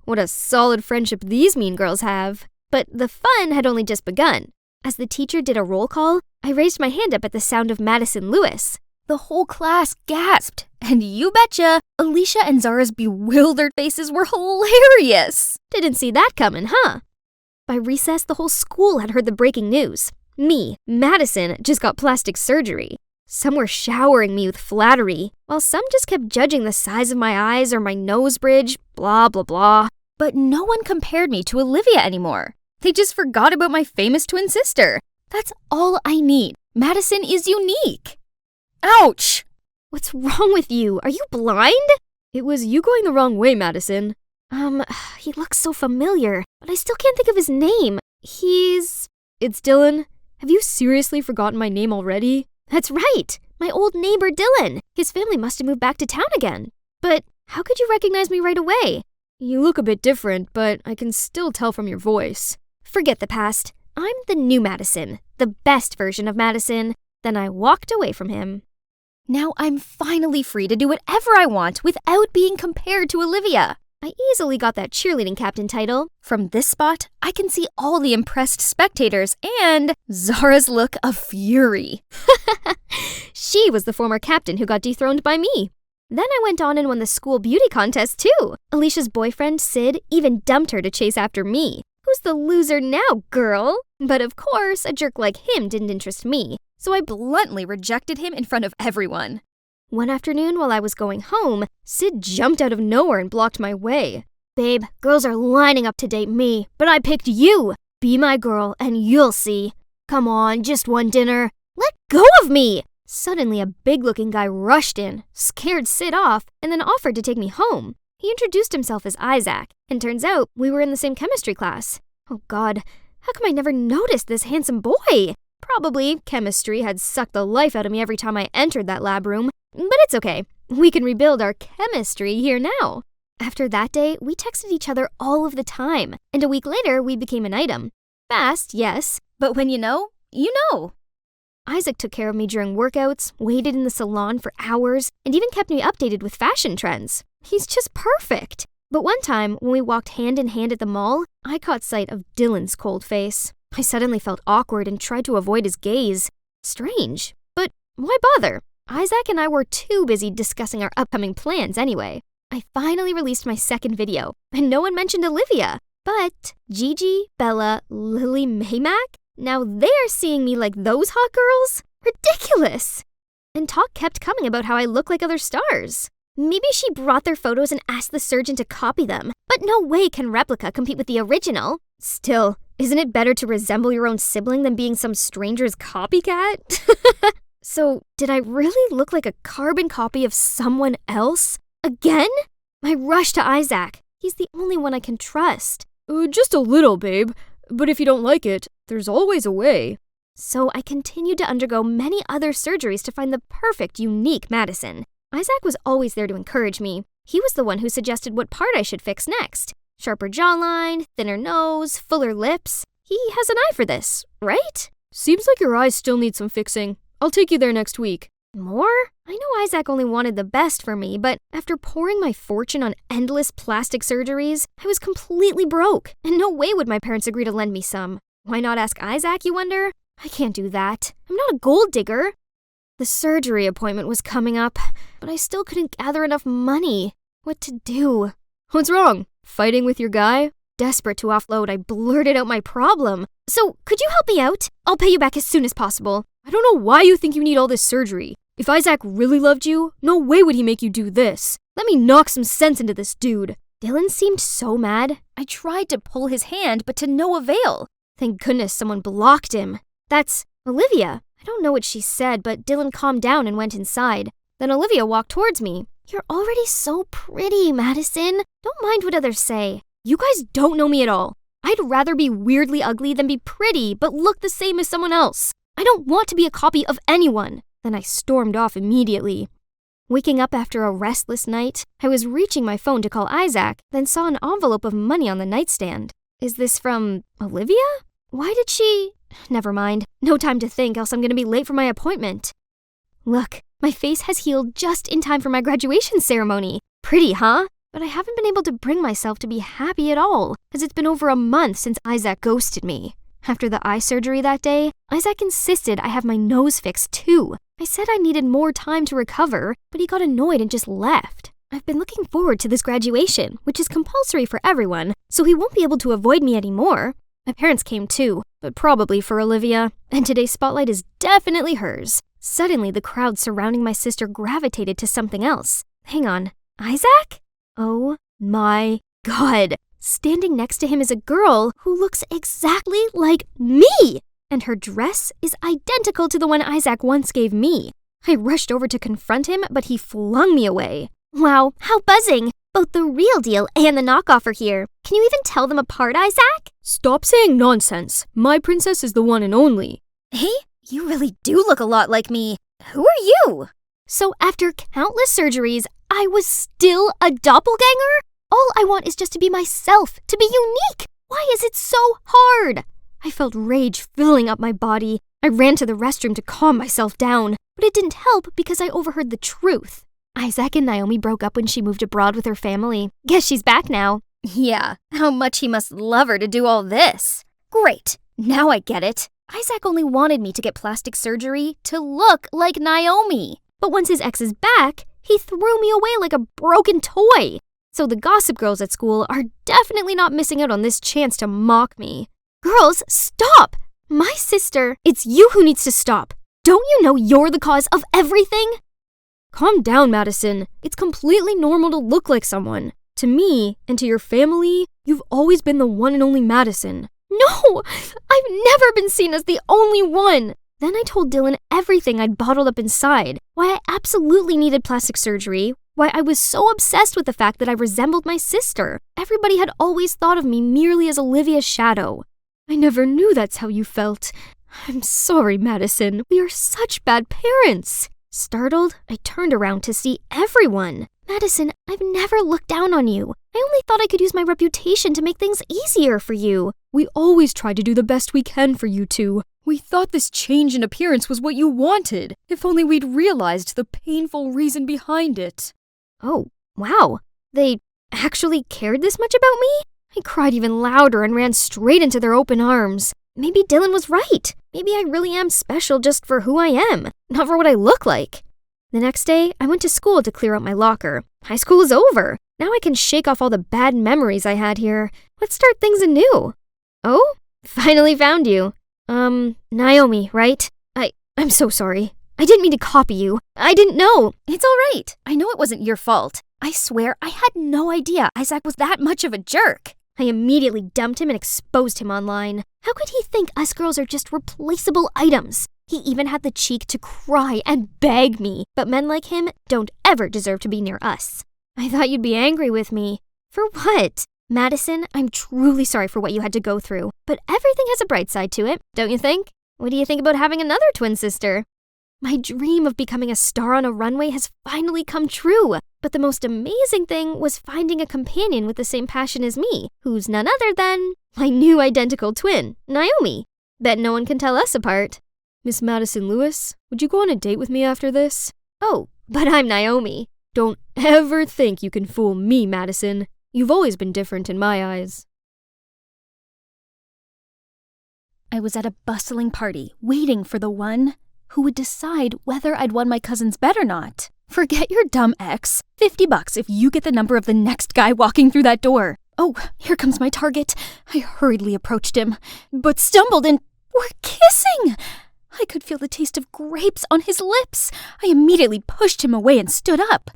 What a solid friendship these mean girls have. But the fun had only just begun. As the teacher did a roll call, I raised my hand up at the sound of Madison Lewis. The whole class gasped. And you betcha, Alicia and Zara's bewildered faces were hilarious. Didn't see that coming, huh? By recess, the whole school had heard the breaking news. Me, Madison, just got plastic surgery. Some were showering me with flattery, while some just kept judging the size of my eyes or my nose bridge, blah, blah, blah. But no one compared me to Olivia anymore. They just forgot about my famous twin sister. That's all I need. Madison is unique. Ouch! What's wrong with you? Are you blind? It was you going the wrong way, Madison. He looks so familiar, but I still can't think of his name. It's Dylan. Have you seriously forgotten my name already? That's right. My old neighbor Dylan. His family must have moved back to town again. But how could you recognize me right away? You look a bit different, but I can still tell from your voice. Forget the past. I'm the new Madison, the best version of Madison. Then I walked away from him. Now I'm finally free to do whatever I want without being compared to Olivia. I easily got that cheerleading captain title. From this spot, I can see all the impressed spectators and Zara's look of fury. She was the former captain who got dethroned by me. Then I went on and won the school beauty contest too. Alicia's boyfriend, Sid, even dumped her to chase after me. Who's the loser now, girl? But of course, a jerk like him didn't interest me, so I bluntly rejected him in front of everyone. One afternoon while I was going home, Sid jumped out of nowhere and blocked my way. Babe, girls are lining up to date me, but I picked you. Be my girl and you'll see. Come on, just one dinner. Let go of me! Suddenly, a big-looking guy rushed in, scared Sid off, and then offered to take me home. He introduced himself as Isaac, and turns out we were in the same chemistry class. Oh God, how come I never noticed this handsome boy? Probably chemistry had sucked the life out of me every time I entered that lab room, but it's okay. We can rebuild our chemistry here now. After that day, we texted each other all of the time, and a week later, we became an item. Fast, yes, but when you know, you know. Isaac took care of me during workouts, waited in the salon for hours, and even kept me updated with fashion trends. He's just perfect. But one time, when we walked hand in hand at the mall, I caught sight of Dylan's cold face. I suddenly felt awkward and tried to avoid his gaze. Strange, but why bother? Isaac and I were too busy discussing our upcoming plans anyway. I finally released my second video, and no one mentioned Olivia. But Gigi, Bella, Lily Maymac? Now they're seeing me like those hot girls? Ridiculous! And talk kept coming about how I look like other stars. Maybe she brought their photos and asked the surgeon to copy them, but no way can replica compete with the original. Still, isn't it better to resemble your own sibling than being some stranger's copycat? So, did I really look like a carbon copy of someone else? Again? I rushed to Isaac. He's the only one I can trust. Just a little, babe. But if you don't like it, there's always a way. So I continued to undergo many other surgeries to find the perfect, unique Madison. Isaac was always there to encourage me. He was the one who suggested what part I should fix next. Sharper jawline, thinner nose, fuller lips. He has an eye for this, right? Seems like your eyes still need some fixing. I'll take you there next week. More? I know Isaac only wanted the best for me, but after pouring my fortune on endless plastic surgeries, I was completely broke, and no way would my parents agree to lend me some. Why not ask Isaac, you wonder? I can't do that. I'm not a gold digger. The surgery appointment was coming up, but I still couldn't gather enough money. What to do? What's wrong? Fighting with your guy? Desperate to offload, I blurted out my problem. So, could you help me out? I'll pay you back as soon as possible. I don't know why you think you need all this surgery. If Isaac really loved you, no way would he make you do this. Let me knock some sense into this dude. Dylan seemed so mad. I tried to pull his hand, but to no avail. Thank goodness someone blocked him. That's Olivia. I don't know what she said, but Dylan calmed down and went inside. Then Olivia walked towards me. You're already so pretty, Madison. Don't mind what others say. You guys don't know me at all. I'd rather be weirdly ugly than be pretty, but look the same as someone else. I don't want to be a copy of anyone. Then I stormed off immediately. Waking up after a restless night, I was reaching my phone to call Isaac, then saw an envelope of money on the nightstand. Is this from Olivia? Why did she... Never mind. No time to think, else I'm gonna be late for my appointment. Look, my face has healed just in time for my graduation ceremony. Pretty, huh? But I haven't been able to bring myself to be happy at all, as it's been over a month since Isaac ghosted me. After the eye surgery that day, Isaac insisted I have my nose fixed too. I said I needed more time to recover, but he got annoyed and just left. I've been looking forward to this graduation, which is compulsory for everyone, so he won't be able to avoid me anymore. My parents came too, but probably for Olivia, and today's spotlight is definitely hers. Suddenly, the crowd surrounding my sister gravitated to something else. Hang on, Isaac? Oh my God. Standing next to him is a girl who looks exactly like me, and her dress is identical to the one Isaac once gave me. I rushed over to confront him, but he flung me away. Wow, how buzzing! Both the real deal and the knockoff are here. Can you even tell them apart, Isaac? Stop saying nonsense. My princess is the one and only. Hey, you really do look a lot like me. Who are you? So after countless surgeries, I was still a doppelganger? All I want is just to be myself, to be unique. Why is it so hard? I felt rage filling up my body. I ran to the restroom to calm myself down, but it didn't help because I overheard the truth. Isaac and Naomi broke up when she moved abroad with her family. Guess she's back now. Yeah, how much he must love her to do all this. Great, now I get it. Isaac only wanted me to get plastic surgery to look like Naomi. But once his ex is back, he threw me away like a broken toy. So the gossip girls at school are definitely not missing out on this chance to mock me. Girls, stop! My sister, it's you who needs to stop. Don't you know you're the cause of everything? Calm down, Madison. It's completely normal to look like someone. To me, and to your family, you've always been the one and only Madison. No! I've never been seen as the only one! Then I told Dylan everything I'd bottled up inside, why I absolutely needed plastic surgery, why I was so obsessed with the fact that I resembled my sister. Everybody had always thought of me merely as Olivia's shadow. I never knew that's how you felt. I'm sorry, Madison. We are such bad parents. Startled, I turned around to see everyone. Madison, I've never looked down on you. I only thought I could use my reputation to make things easier for you. We always try to do the best we can for you two. We thought this change in appearance was what you wanted. If only we'd realized the painful reason behind it. Oh, wow. They actually cared this much about me? I cried even louder and ran straight into their open arms. Maybe Dylan was right. Maybe I really am special just for who I am, not for what I look like. The next day, I went to school to clear out my locker. High school is over. Now I can shake off all the bad memories I had here. Let's start things anew. Oh, finally found you. Naomi, right? I'm so sorry. I didn't mean to copy you. I didn't know. It's all right. I know it wasn't your fault. I swear I had no idea Isaac was that much of a jerk. I immediately dumped him and exposed him online. How could he think us girls are just replaceable items? He even had the cheek to cry and beg me, but men like him don't ever deserve to be near us. I thought you'd be angry with me. For what? Madison, I'm truly sorry for what you had to go through, but everything has a bright side to it, don't you think? What do you think about having another twin sister? My dream of becoming a star on a runway has finally come true, but the most amazing thing was finding a companion with the same passion as me, who's none other than my new identical twin, Naomi. Bet no one can tell us apart. Miss Madison Lewis, would you go on a date with me after this? Oh, but I'm Naomi. Don't ever think you can fool me, Madison. You've always been different in my eyes. I was at a bustling party, waiting for the one who would decide whether I'd won my cousin's bet or not. Forget your dumb ex. $50 if you get the number of the next guy walking through that door. Oh, here comes my target. I hurriedly approached him, but stumbled and we're kissing. I could feel the taste of grapes on his lips. I immediately pushed him away and stood up.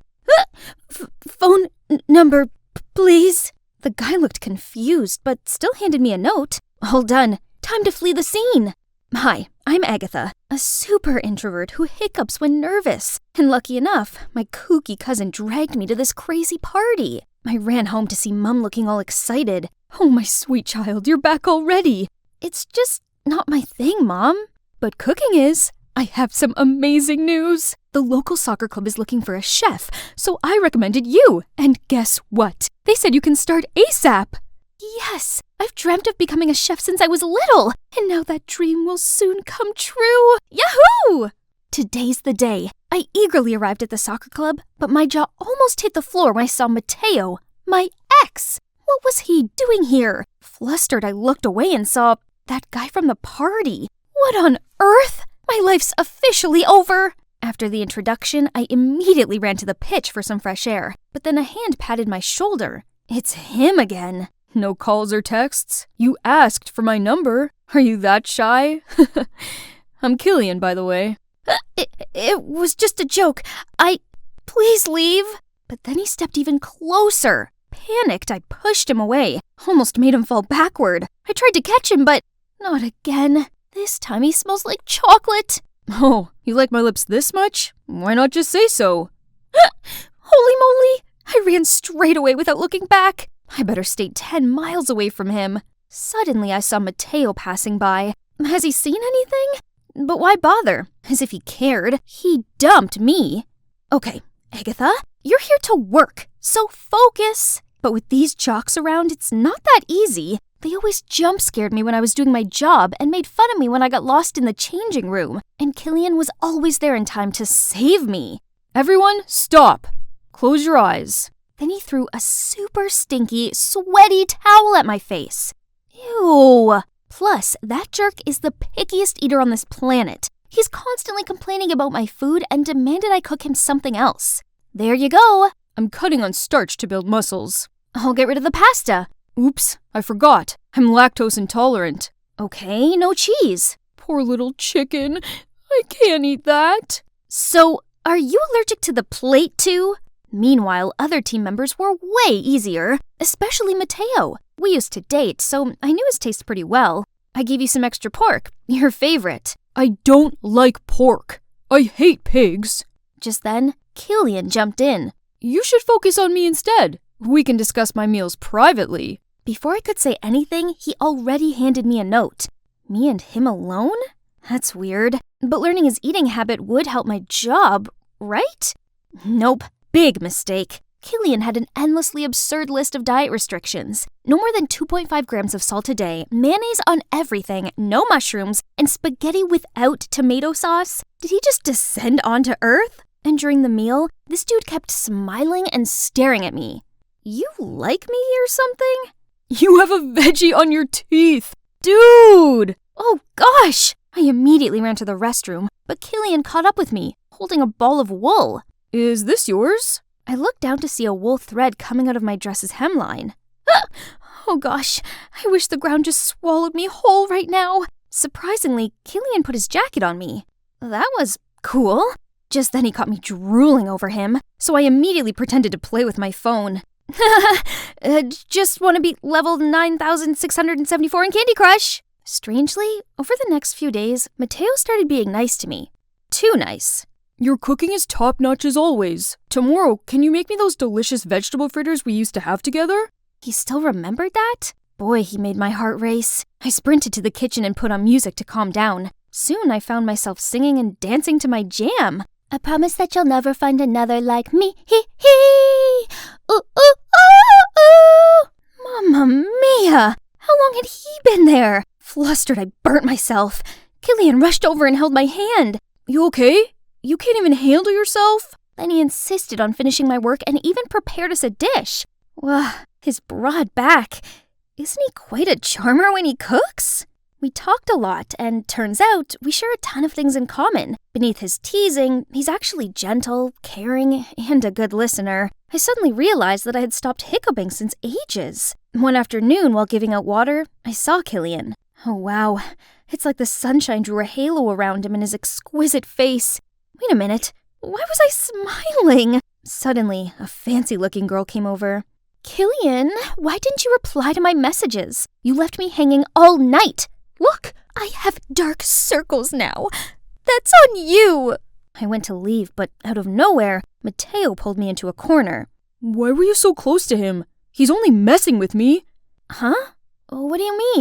Phone number, please. The guy looked confused, but still handed me a note. All done. Time to flee the scene. Hi, I'm Agatha, a super introvert who hiccups when nervous. And lucky enough, my kooky cousin dragged me to this crazy party. I ran home to see Mum looking all excited. Oh, my sweet child, you're back already. It's just not my thing, Mom. But cooking is. I have some amazing news. The local soccer club is looking for a chef, so I recommended you. And guess what? They said you can start ASAP. Yes, I've dreamt of becoming a chef since I was little, and now that dream will soon come true. Yahoo! Today's the day. I eagerly arrived at the soccer club, but my jaw almost hit the floor when I saw Mateo, my ex. What was he doing here? Flustered, I looked away and saw that guy from the party. What on earth? My life's officially over. After the introduction, I immediately ran to the pitch for some fresh air, but then a hand patted my shoulder. It's him again. No calls or texts? You asked for my number. Are you that shy? I'm Killian, by the way. It was just a joke. Please leave. But then he stepped even closer. Panicked, I pushed him away. Almost made him fall backward. I tried to catch him, but not again. This time he smells like chocolate. Oh, you like my lips this much? Why not just say so? Holy moly! I ran straight away without looking back. I better stay 10 miles away from him. Suddenly I saw Mateo passing by. Has he seen anything? But why bother? As if he cared. He dumped me. Okay, Agatha, you're here to work, so focus. But with these jocks around, it's not that easy. They always jump-scared me when I was doing my job and made fun of me when I got lost in the changing room. And Killian was always there in time to save me. Everyone, stop. Close your eyes. Then he threw a super stinky, sweaty towel at my face. Ew. Plus, that jerk is the pickiest eater on this planet. He's constantly complaining about my food and demanded I cook him something else. There you go. I'm cutting on starch to build muscles. I'll get rid of the pasta. Oops, I forgot. I'm lactose intolerant. Okay, no cheese. Poor little chicken. I can't eat that. So, are you allergic to the plate too? Meanwhile, other team members were way easier, especially Mateo. We used to date, so I knew his taste pretty well. I gave you some extra pork, your favorite. I don't like pork. I hate pigs. Just then, Killian jumped in. You should focus on me instead. We can discuss my meals privately. Before I could say anything, he already handed me a note. Me and him alone? That's weird. But learning his eating habit would help my job, right? Nope. Big mistake. Killian had an endlessly absurd list of diet restrictions. No more than 2.5 grams of salt a day, mayonnaise on everything, no mushrooms, and spaghetti without tomato sauce. Did he just descend onto Earth? And during the meal, this dude kept smiling and staring at me. You like me or something? You have a veggie on your teeth. Dude! Oh gosh! I immediately ran to the restroom, but Killian caught up with me, holding a ball of wool. Is this yours? I looked down to see a wool thread coming out of my dress's hemline. Oh gosh, I wish the ground just swallowed me whole right now. Surprisingly, Killian put his jacket on me. That was cool. Just then he caught me drooling over him, so I immediately pretended to play with my phone. Just want to beat level 9,674 in Candy Crush. Strangely, over the next few days, Mateo started being nice to me. Too nice. Your cooking is top-notch as always. Tomorrow, can you make me those delicious vegetable fritters we used to have together? He still remembered that? Boy, he made my heart race. I sprinted to the kitchen and put on music to calm down. Soon I found myself singing and dancing to my jam. I promise that you'll never find another like me. Hee hee! Ooh, ooh, ooh, ooh! Mamma mia! How long had he been there? Flustered, I burnt myself. Killian rushed over and held my hand. You okay? You can't even handle yourself? Then he insisted on finishing my work and even prepared us a dish. Well, his broad back. Isn't he quite a charmer when he cooks? We talked a lot, and turns out we share a ton of things in common. Beneath his teasing, he's actually gentle, caring, and a good listener. I suddenly realized that I had stopped hiccuping since ages. One afternoon, while giving out water, I saw Killian. Oh wow, it's like the sunshine drew a halo around him and his exquisite face. Wait a minute, why was I smiling? Suddenly, a fancy-looking girl came over. Killian, why didn't you reply to my messages? You left me hanging all night. Look, I have dark circles now. That's on you. I went to leave, but out of nowhere, Mateo pulled me into a corner. Why were you so close to him? He's only messing with me. Huh? What do you mean?